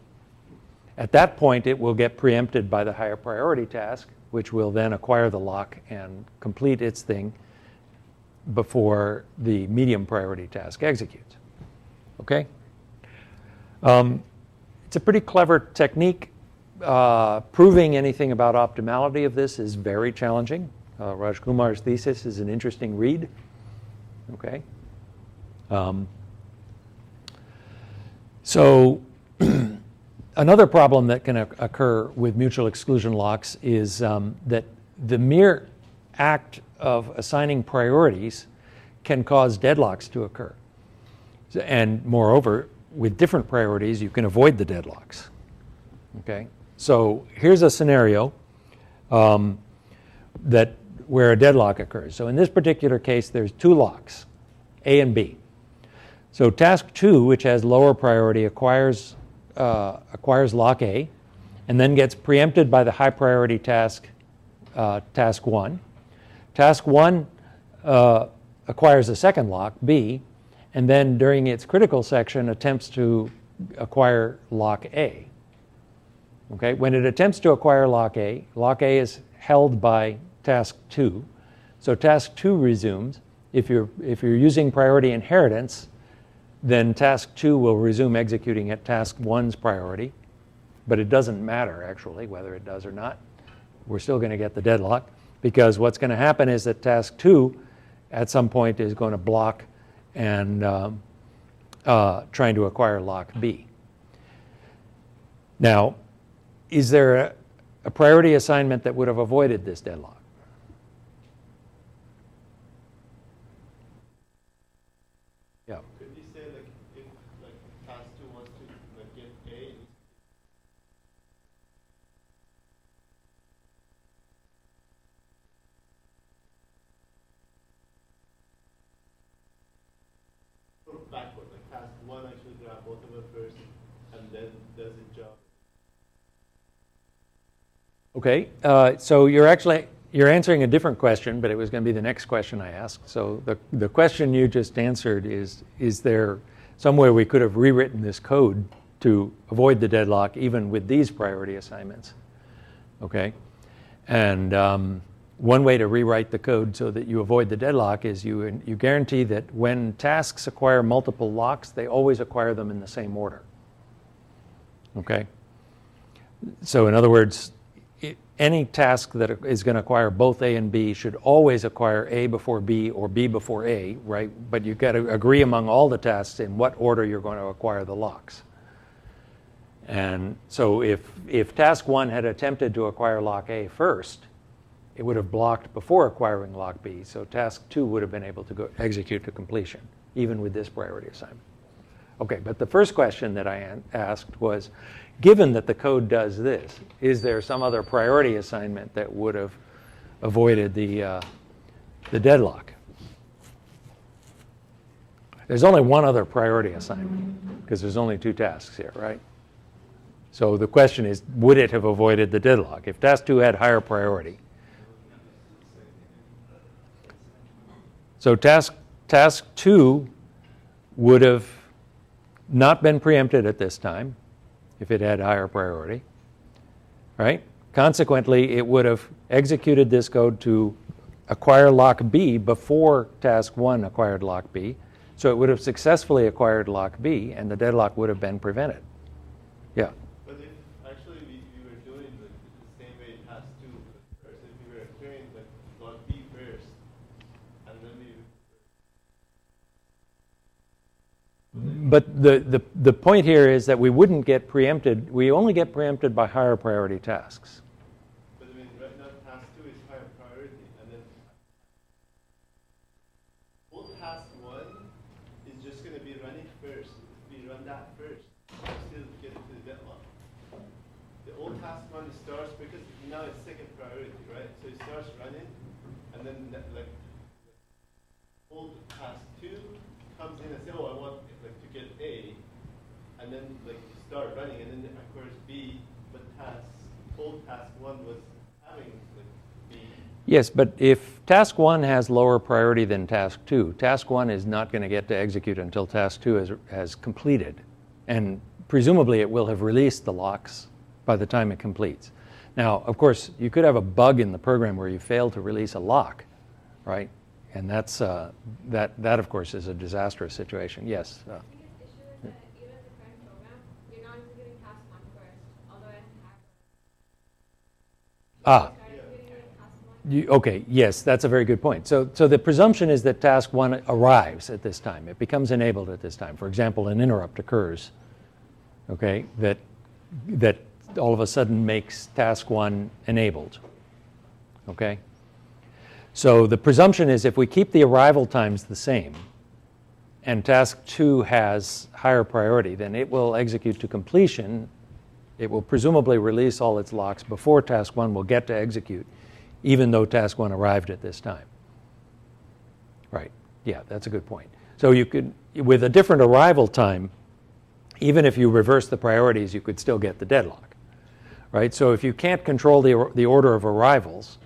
At that point, it will get preempted by the higher priority task, which will then acquire the lock and complete its thing before the medium priority task executes. Okay? It's a pretty clever technique. Proving anything about optimality of this is very challenging. Raj Kumar's thesis is an interesting read. Okay? So another problem that can occur with mutual exclusion locks is that the mere act of assigning priorities can cause deadlocks to occur. And moreover, with different priorities, you can avoid the deadlocks. Okay? So here's a scenario where a deadlock occurs. So in this particular case, there's 2 locks, A and B. So task 2, which has lower priority, acquires lock A, and then gets preempted by the high priority task, task 1. Task 1 acquires a second lock, B, and then during its critical section attempts to acquire lock A. Okay, when it attempts to acquire lock A is held by task 2. So task 2 resumes. If you're using priority inheritance, then task 2 will resume executing at task 1's priority, but it doesn't matter actually whether it does or not. We're still going to get the deadlock because what's going to happen is that task 2 at some point is going to block and trying to acquire lock B. Now, is there a priority assignment that would have avoided this deadlock? Yeah. Could you say like if like task 2 wants to like get A and backward, like task 1 actually grab both of them first and then does its job. Okay, so you're answering a different question, but it was going to be the next question I asked. So the question you just answered is there some way we could have rewritten this code to avoid the deadlock even with these priority assignments? Okay, and one way to rewrite the code so that you avoid the deadlock is you guarantee that when tasks acquire multiple locks, they always acquire them in the same order. Okay. So in other words, any task that is going to acquire both A and B should always acquire A before B or B before A, right? But you've got to agree among all the tasks in what order you're going to acquire the locks. And so if task 1 had attempted to acquire lock A first, it would have blocked before acquiring lock B. So task 2 would have been able to go execute to completion, even with this priority assignment. Okay, but the first question that I asked was, given that the code does this, is there some other priority assignment that would have avoided the deadlock? There's only one other priority assignment, because there's only 2 tasks here, right? So the question is, would it have avoided the deadlock? If task 2 had higher priority. So task 2 would have not been preempted at this time if it had higher priority, right? Consequently, it would have executed this code to acquire lock B before task 1 acquired lock B. So it would have successfully acquired lock B, and the deadlock would have been prevented. Yeah. But if actually we were doing the same way task 2 first, if we were acquiring like lock B first, and then we But the point here is that we wouldn't get preempted. We only get preempted by higher priority tasks. But I mean, right now task 2 is higher priority, and then old task 1 is just going to be running first. If we run that first, we still get to the deadlock. The old task 1 starts because now it's second priority, right? So it starts running, and then like old task 2 comes in and says, oh, I want like to get A, and then like start running, and then of course B, but old task 1 was having like B. Yes, but if task 1 has lower priority than task 2, task 1 is not going to get to execute until task 2 has completed. And presumably it will have released the locks by the time it completes. Now, of course, you could have a bug in the program where you fail to release a lock, right? And that's, that of course, is a disastrous situation. Yes? The biggest issue is that even in the current program, you're not executing task 1 first, although it has. Okay, yes, that's a very good point. So the presumption is that task 1 arrives at this time. It becomes enabled at this time. For example, an interrupt occurs, okay, that all of a sudden makes task 1 enabled, okay? So the presumption is if we keep the arrival times the same and task 2 has higher priority, then it will execute to completion. It will presumably release all its locks before task 1 will get to execute, even though task 1 arrived at this time. Right, yeah, that's a good point. So you could, with a different arrival time, even if you reverse the priorities, you could still get the deadlock, right? So if you can't control the order of arrivals,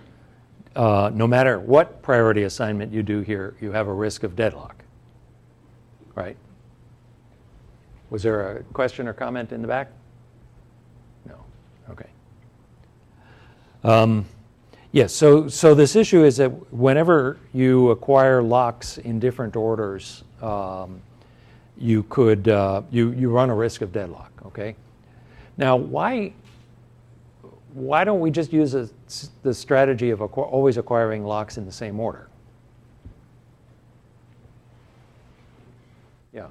no matter what priority assignment you do here, you have a risk of deadlock, right? Was there a question or comment in the back? No, okay. Yes, so this issue is that whenever you acquire locks in different orders, you could you run a risk of deadlock. Okay. Now, why don't we just use the strategy of always acquiring locks in the same order? Yeah.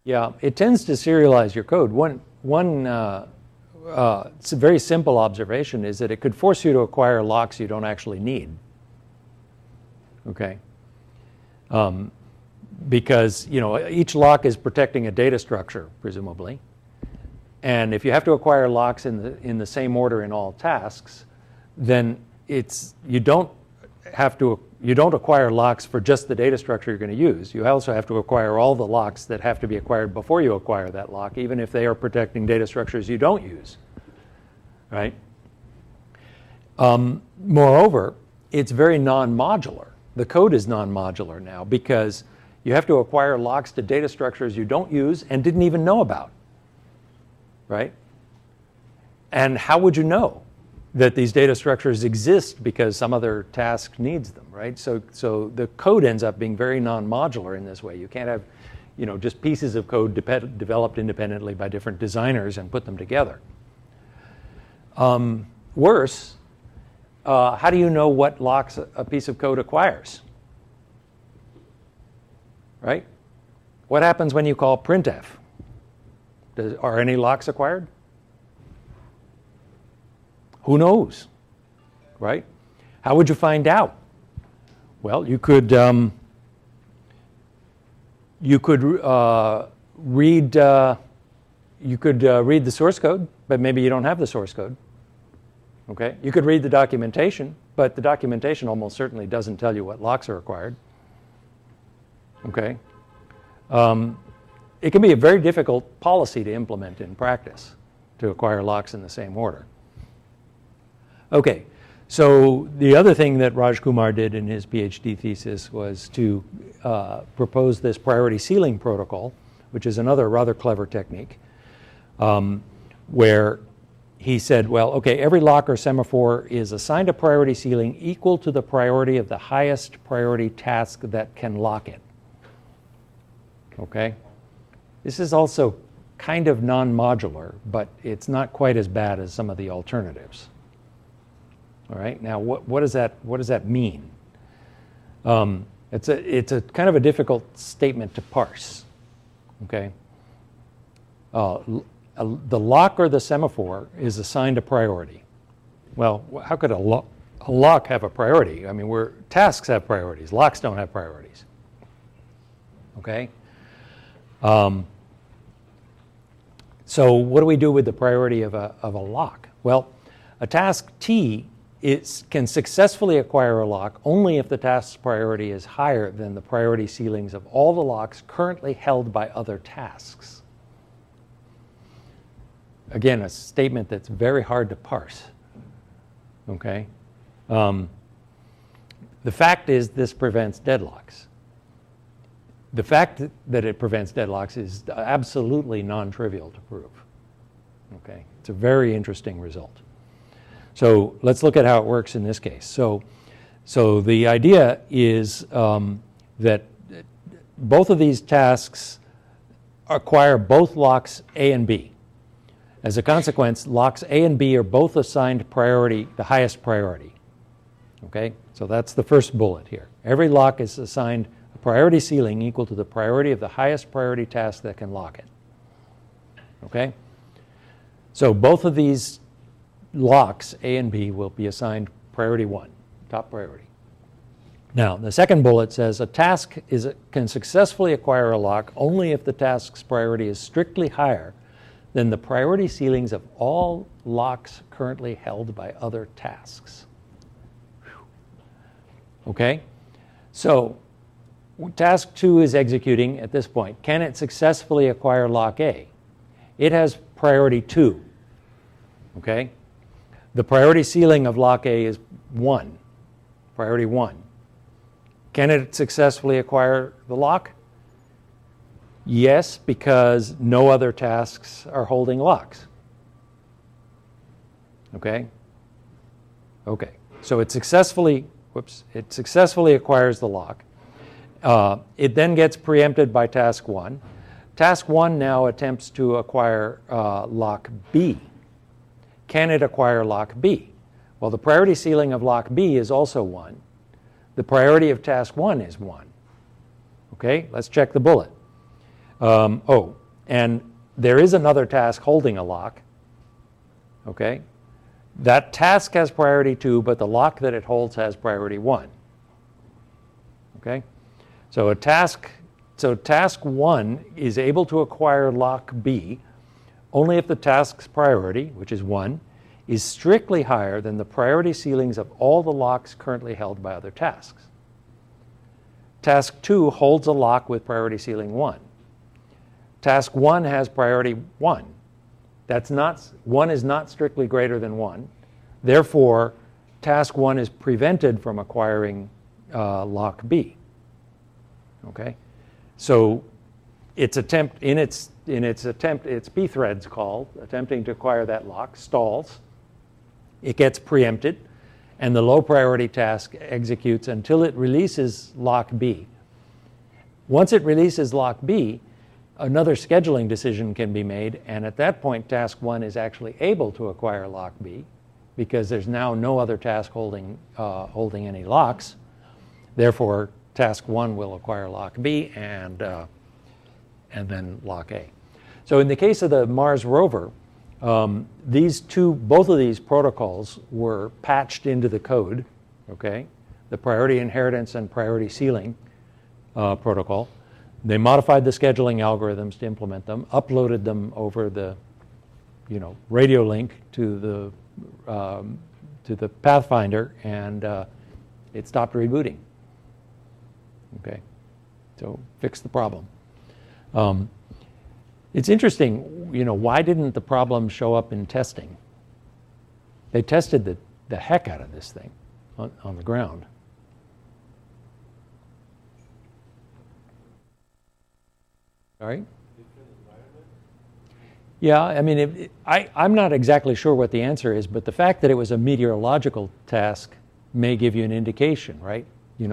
Yeah, it tends to serialize your code. One it's a very simple observation is that it could force you to acquire locks you don't actually need. Okay, because each lock is protecting a data structure, presumably, and if you have to acquire locks in the same order in all tasks, then you don't acquire locks for just the data structure you're going to use. You also have to acquire all the locks that have to be acquired before you acquire that lock, even if they are protecting data structures you don't use, right? Moreover, it's very non-modular. The code is non-modular now because you have to acquire locks to data structures you don't use and didn't even know about, right? And how would you know? that these data structures exist because some other task needs them, right? So the code ends up being very non-modular in this way. You can't have, just pieces of code developed independently by different designers and put them together. Worse, how do you know what locks a piece of code acquires? Right? What happens when you call printf? Are any locks acquired? Who knows? Right? How would you find out? Well, you could read the source code, but maybe you don't have the source code. Okay? You could read the documentation, but the documentation almost certainly doesn't tell you what locks are required. Okay? It can be a very difficult policy to implement in practice to acquire locks in the same order. Okay, so the other thing that Raj Kumar did in his PhD thesis was to propose this priority ceiling protocol, which is another rather clever technique, where he said, well, okay, every lock or semaphore is assigned a priority ceiling equal to the priority of the highest priority task that can lock it. Okay? This is also kind of non-modular, but it's not quite as bad as some of the alternatives. All right, now what does that mean? It's a kind of a difficult statement to parse. Okay, the lock or the semaphore is assigned a priority. Well, how could a lock have a priority? I mean, tasks have priorities. Locks don't have priorities. Okay. So what do we do with the priority of a lock? Well, a task T can successfully acquire a lock only if the task's priority is higher than the priority ceilings of all the locks currently held by other tasks. Again, a statement that's very hard to parse. Okay? The fact is this prevents deadlocks. The fact that it prevents deadlocks is absolutely non-trivial to prove. Okay? It's a very interesting result. So let's look at how it works in this case. So the idea is that both of these tasks acquire both locks A and B. As a consequence, locks A and B are both assigned priority, the highest priority. Okay? So that's the first bullet here. Every lock is assigned a priority ceiling equal to the priority of the highest priority task that can lock it. Okay? So both of these locks, A and B, will be assigned priority 1, top priority. Now, the second bullet says a task can successfully acquire a lock only if the task's priority is strictly higher than the priority ceilings of all locks currently held by other tasks. Okay? So, task 2 is executing at this point. Can it successfully acquire lock A? It has priority 2. Okay? The priority ceiling of lock A is 1, priority 1. Can it successfully acquire the lock? Yes, because no other tasks are holding locks. Okay? Okay. So it successfully acquires the lock. It then gets preempted by task 1. Task 1 now attempts to acquire lock B. Can it acquire lock B? Well, the priority ceiling of lock B is also 1. The priority of task 1 is 1. Okay, let's check the bullet. And there is another task holding a lock. Okay, that task has priority 2, but the lock that it holds has priority 1. Okay, so task 1 is able to acquire lock B only if the task's priority, which is 1, is strictly higher than the priority ceilings of all the locks currently held by other tasks. Task 2 holds a lock with priority ceiling 1. Task 1 has priority 1. 1 is not strictly greater than 1. Therefore, task 1 is prevented from acquiring lock B. Okay? So its pthread's call, attempting to acquire that lock, stalls. it gets preempted, and the low priority task executes until it releases lock B. Once it releases lock B, another scheduling decision can be made, and at that point, task 1 is actually able to acquire lock B because there's now no other task holding any locks. Therefore, task 1 will acquire lock B and then lock A. So in the case of the Mars rover, both of these protocols were patched into the code, okay? The priority inheritance and priority ceiling protocol. They modified the scheduling algorithms to implement them, uploaded them over the, radio link to the Pathfinder, and it stopped rebooting. Okay, so fix the problem. It's interesting, why didn't the problem show up in testing? They tested the heck out of this thing on the ground. All right? Yeah, I mean, I'm not exactly sure what the answer is, but the fact that it was a meteorological task may give you an indication, right?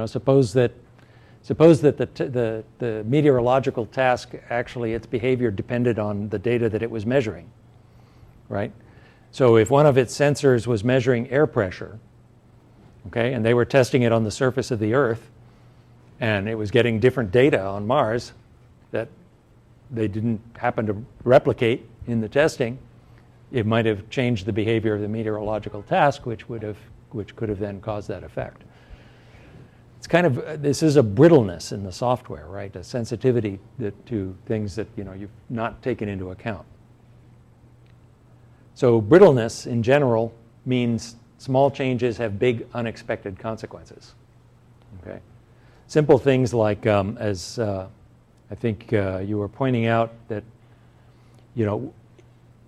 Suppose that the meteorological task, actually its behavior depended on the data that it was measuring, right? So if one of its sensors was measuring air pressure, okay, and they were testing it on the surface of the Earth, and it was getting different data on Mars that they didn't happen to replicate in the testing, it might have changed the behavior of the meteorological task, which could have then caused that effect. It's kind of, this is a brittleness in the software, right? A sensitivity to things that you've not taken into account. So brittleness in general means small changes have big unexpected consequences. Okay, simple things like as I think you were pointing out that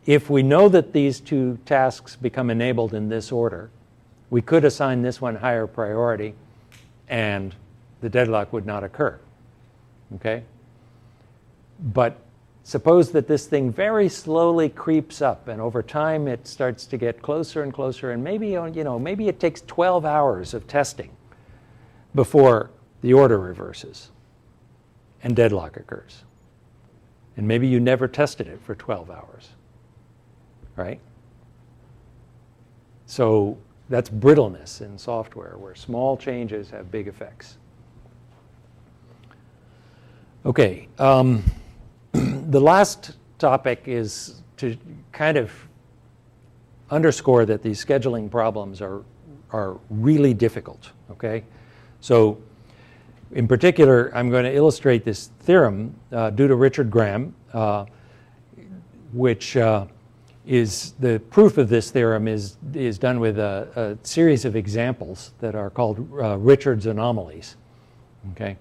if we know that these two tasks become enabled in this order, we could assign this one higher priority, and the deadlock would not occur. Okay? But suppose that this thing very slowly creeps up, and over time it starts to get closer and closer, and maybe it takes 12 hours of testing before the order reverses and deadlock occurs. And maybe you never tested it for 12 hours, right? So that's brittleness in software, where small changes have big effects. Okay, the last topic is to kind of underscore that these scheduling problems are really difficult, okay? So in particular, I'm going to illustrate this theorem due to Richard Graham, which is the proof of this theorem is done with a series of examples that are called Richard's anomalies. Okay,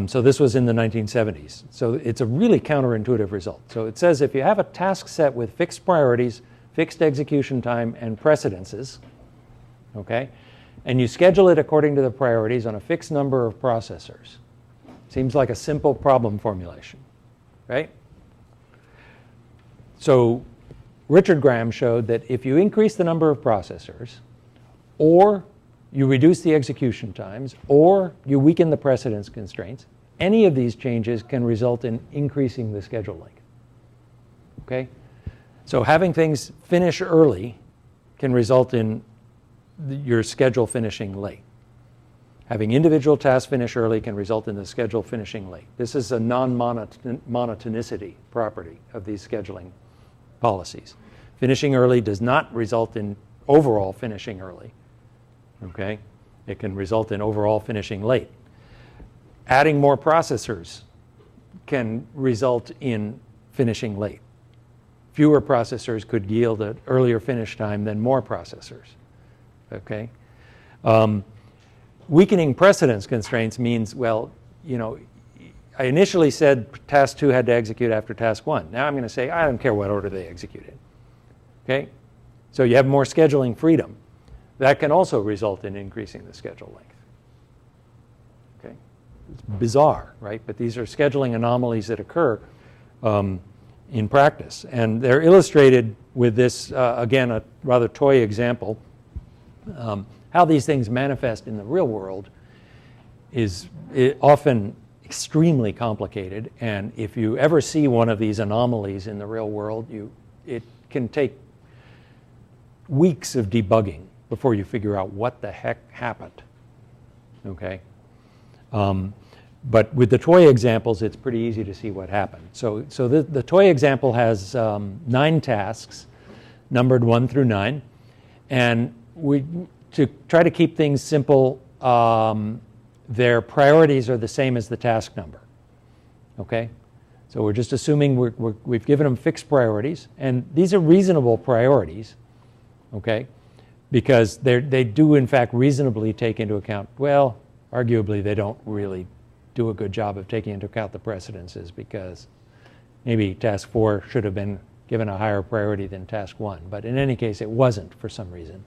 so this was in the 1970s. So it's a really counterintuitive result. So it says if you have a task set with fixed priorities, fixed execution time, and precedences, okay, and you schedule it according to the priorities on a fixed number of processors. Seems like a simple problem formulation, right? So Richard Graham showed that if you increase the number of processors, or you reduce the execution times, or you weaken the precedence constraints, any of these changes can result in increasing the schedule length. Okay? So having things finish early can result in your schedule finishing late. Having individual tasks finish early can result in the schedule finishing late. This is a non-monotonicity property of these scheduling policies. Finishing early does not result in overall finishing early. Okay? It can result in overall finishing late. Adding more processors can result in finishing late. Fewer processors could yield an earlier finish time than more processors. Okay? Weakening precedence constraints means, well, I initially said task 2 had to execute after task 1. Now I'm going to say, I don't care what order they executed. Okay? So you have more scheduling freedom. That can also result in increasing the schedule length. Okay? It's bizarre, right? But these are scheduling anomalies that occur in practice. And they're illustrated with this, again, a rather toy example. How these things manifest in the real world is often extremely complicated, and if you ever see one of these anomalies in the real world, it can take weeks of debugging before you figure out what the heck happened. Okay? But with the toy examples, it's pretty easy to see what happened. So the toy example has 9 tasks, numbered 1 through 9, and to try to keep things simple, their priorities are the same as the task number. Okay? So we're just assuming we've given them fixed priorities, and these are reasonable priorities, okay? Because they do, in fact, reasonably take into account, well, arguably they don't really do a good job of taking into account the precedences, because maybe task 4 should have been given a higher priority than task 1. But in any case, it wasn't for some reason.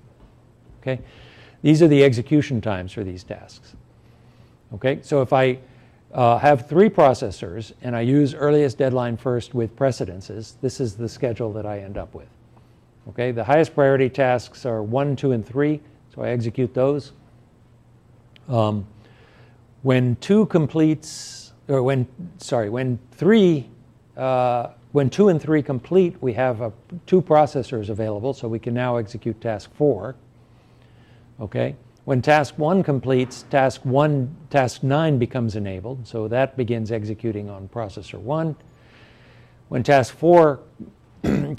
Okay? These are the execution times for these tasks. Okay? So if I have 3 processors and I use earliest deadline first with precedences, this is the schedule that I end up with. Okay? The highest priority tasks are 1, 2, and 3, so I execute those. When 2 completes, or when 2 and 3 complete, we have 2 processors available, so we can now execute task 4. Okay? When task 1 completes, task 9 becomes enabled, so that begins executing on processor 1. When task 4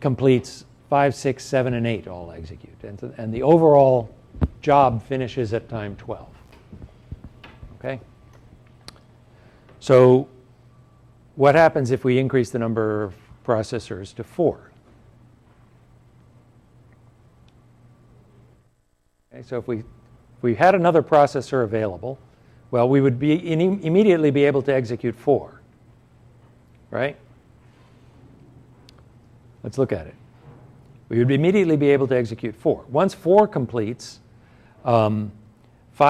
completes, 5, 6, 7, and 8 all execute, and the overall job finishes at time 12. Okay? So what happens if we increase the number of processors to 4? Okay, so if we had another processor available, well, we would immediately be able to execute 4, right? Let's look at it. We would immediately be able to execute 4. Once 4 completes, 5,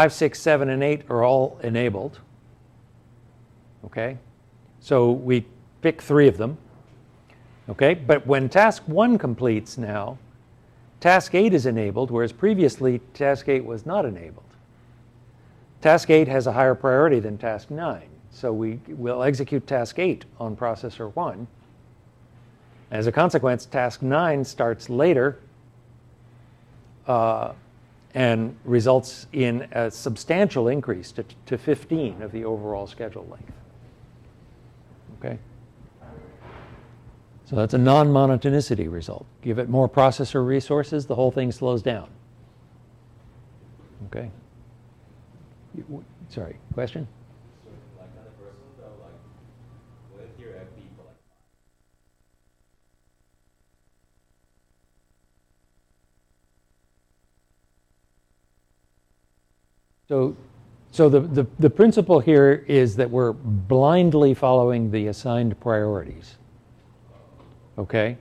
6, 7, and 8 are all enabled. Okay? So we pick 3 of them. Okay? But when task 1 completes now, task 8 is enabled, whereas previously task 8 was not enabled. Task 8 has a higher priority than task 9, so we will execute task 8 on processor 1. As a consequence, task 9 starts later and results in a substantial increase to 15 of the overall schedule length. Okay? So that's a non-monotonicity result. Give it more processor resources, the whole thing slows down. Okay? Sorry, question? So, like on the first one though, like, what if your FB for like So the principle here is that we're blindly following the assigned priorities. Okay?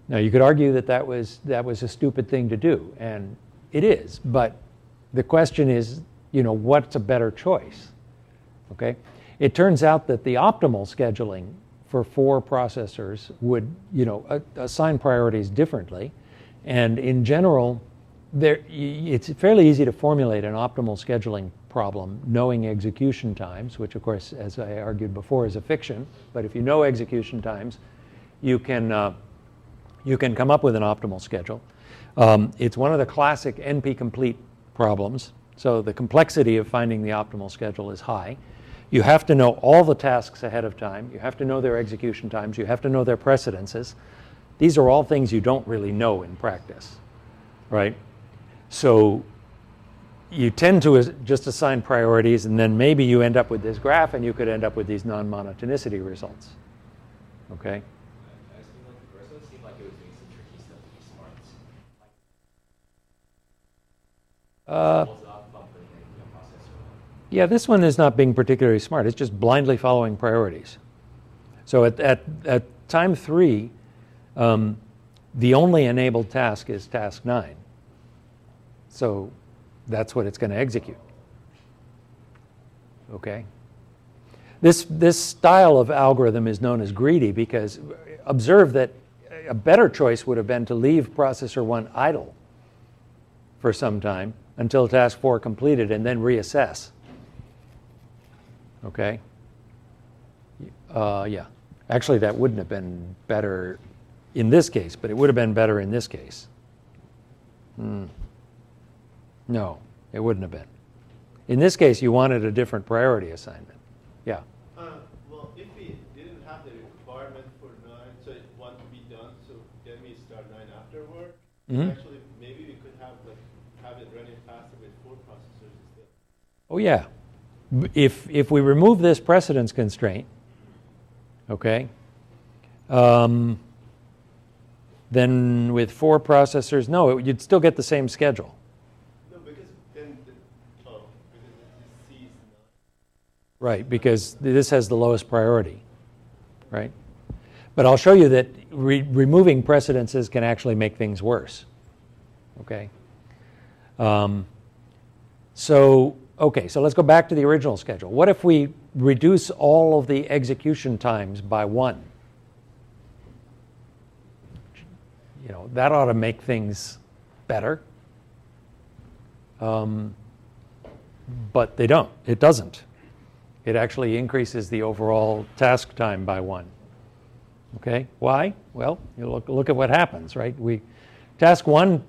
Now you could argue that was a stupid thing to do, and it is, but the question is, what's a better choice? Okay? It turns out that the optimal scheduling for 4 processors would, assign priorities differently, and in general, it's fairly easy to formulate an optimal scheduling problem knowing execution times, which of course, as I argued before, is a fiction. But if you know execution times, you can come up with an optimal schedule. It's one of the classic NP-complete problems. So the complexity of finding the optimal schedule is high. You have to know all the tasks ahead of time. You have to know their execution times. You have to know their precedences. These are all things you don't really know in practice, right? So you tend to just assign priorities, and then maybe you end up with this graph, and you could end up with these non-monotonicity results. Okay? I just feel like the first one seemed like it was doing some tricky stuff to be smart. Yeah, this one is not being particularly smart. It's just blindly following priorities. So at time 3, the only enabled task is task 9. So that's what it's going to execute. Okay? This style of algorithm is known as greedy because observe that a better choice would have been to leave processor 1 idle for some time until task 4 completed and then reassess. Okay? Yeah. Actually, that wouldn't have been better in this case, but it would have been better in this case. No, it wouldn't have been. In this case, you wanted a different priority assignment. Yeah. Well, if we didn't have the requirement for 9, so it want to be done, so then we start 9 afterward. Actually, maybe we could have it running faster with 4 processors instead. Oh, yeah. If we remove this precedence constraint, okay, then with 4 processors, no, you'd still get the same schedule. No, because then because the C is 9. Right, because this has the lowest priority, right? But I'll show you that removing precedences can actually make things worse, okay? So let's go back to the original schedule. What if we reduce all of the execution times by 1? You know, that ought to make things better. But they don't. It doesn't. It actually increases the overall task time by 1. Okay, why? Well, you look at what happens, right? Task 1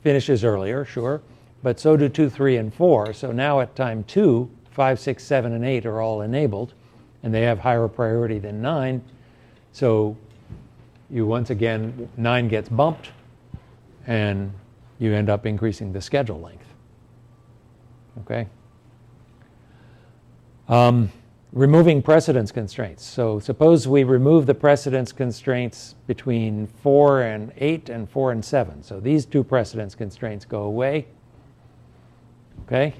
finishes earlier, sure, but so do 2, 3, and 4. So now at time 2, 5, 6, 7, and 8 are all enabled, and they have higher priority than 9. So you once again, 9 gets bumped, and you end up increasing the schedule length. Okay? Removing precedence constraints. So suppose we remove the precedence constraints between 4 and 8 and 4 and 7. So these 2 precedence constraints go away. Okay?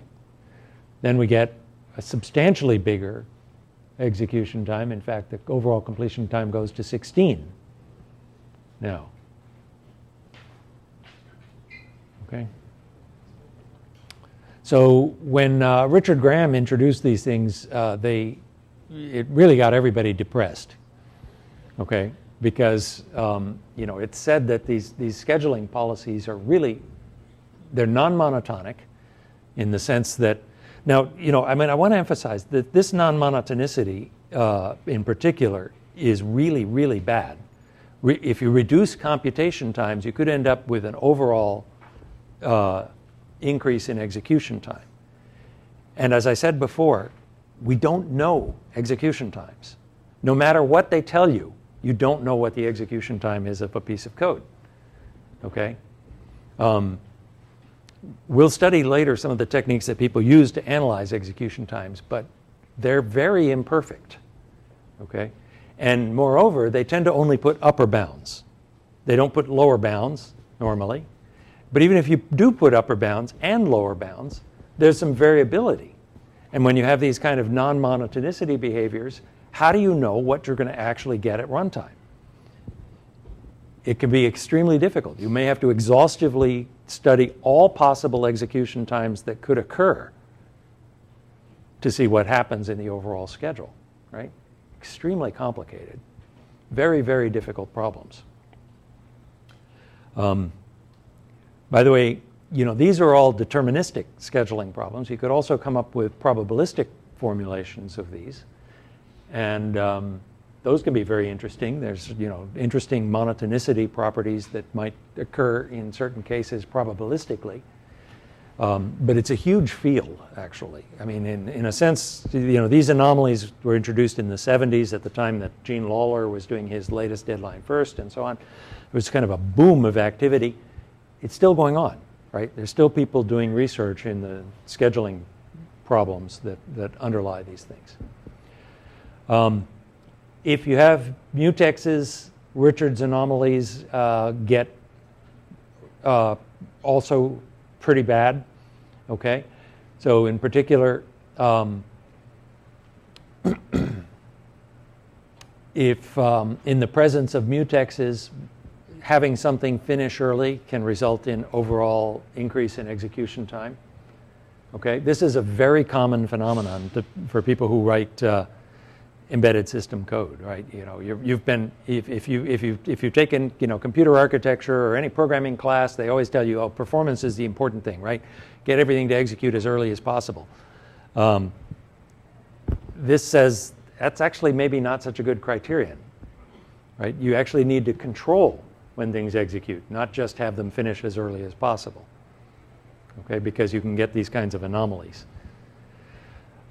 Then we get a substantially bigger execution time. In fact, the overall completion time goes to 16 now. Okay? So when Richard Graham introduced these things, it really got everybody depressed, okay? Because it's said that these scheduling policies are really, they're non-monotonic in the sense that, now, I want to emphasize that this non-monotonicity in particular is really, really bad. If you reduce computation times, you could end up with an overall increase in execution time. And as I said before, we don't know execution times. No matter what they tell you, you don't know what the execution time is of a piece of code. Okay? We'll study later some of the techniques that people use to analyze execution times, but they're very imperfect. Okay? And moreover, they tend to only put upper bounds. They don't put lower bounds normally. But even if you do put upper bounds and lower bounds, there's some variability. And when you have these kind of non-monotonicity behaviors, how do you know what you're going to actually get at runtime? It can be extremely difficult. You may have to exhaustively study all possible execution times that could occur to see what happens in the overall schedule, right? Extremely complicated. Very, very difficult problems. By the way, these are all deterministic scheduling problems. You could also come up with probabilistic formulations of these. And those can be very interesting. There's, interesting monotonicity properties that might occur in certain cases probabilistically. But it's a huge field, actually. I mean, in a sense, these anomalies were introduced in the 70s at the time that Gene Lawler was doing his latest deadline first and so on. It was kind of a boom of activity. It's still going on, right? There's still people doing research in the scheduling problems that underlie these things. If you have mutexes, Richard's anomalies get also pretty bad, okay? So in particular, if in the presence of mutexes, having something finish early can result in overall increase in execution time. Okay, this is a very common phenomenon for people who write embedded system code, right? You know, you've been if you've taken, you know, computer architecture or any programming class, they always tell you, oh, performance is the important thing, right? Get everything to execute as early as possible. This says that's actually maybe not such a good criterion, right? You actually need to control when things execute, not just have them finish as early as possible, okay? Because you can get these kinds of anomalies.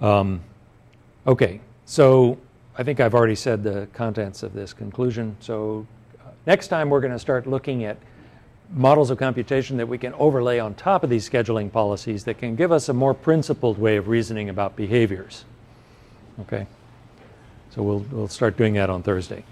Okay, so I think I've already said the contents of this conclusion. So next time we're going to start looking at models of computation that we can overlay on top of these scheduling policies that can give us a more principled way of reasoning about behaviors. Okay, so we'll start doing that on Thursday.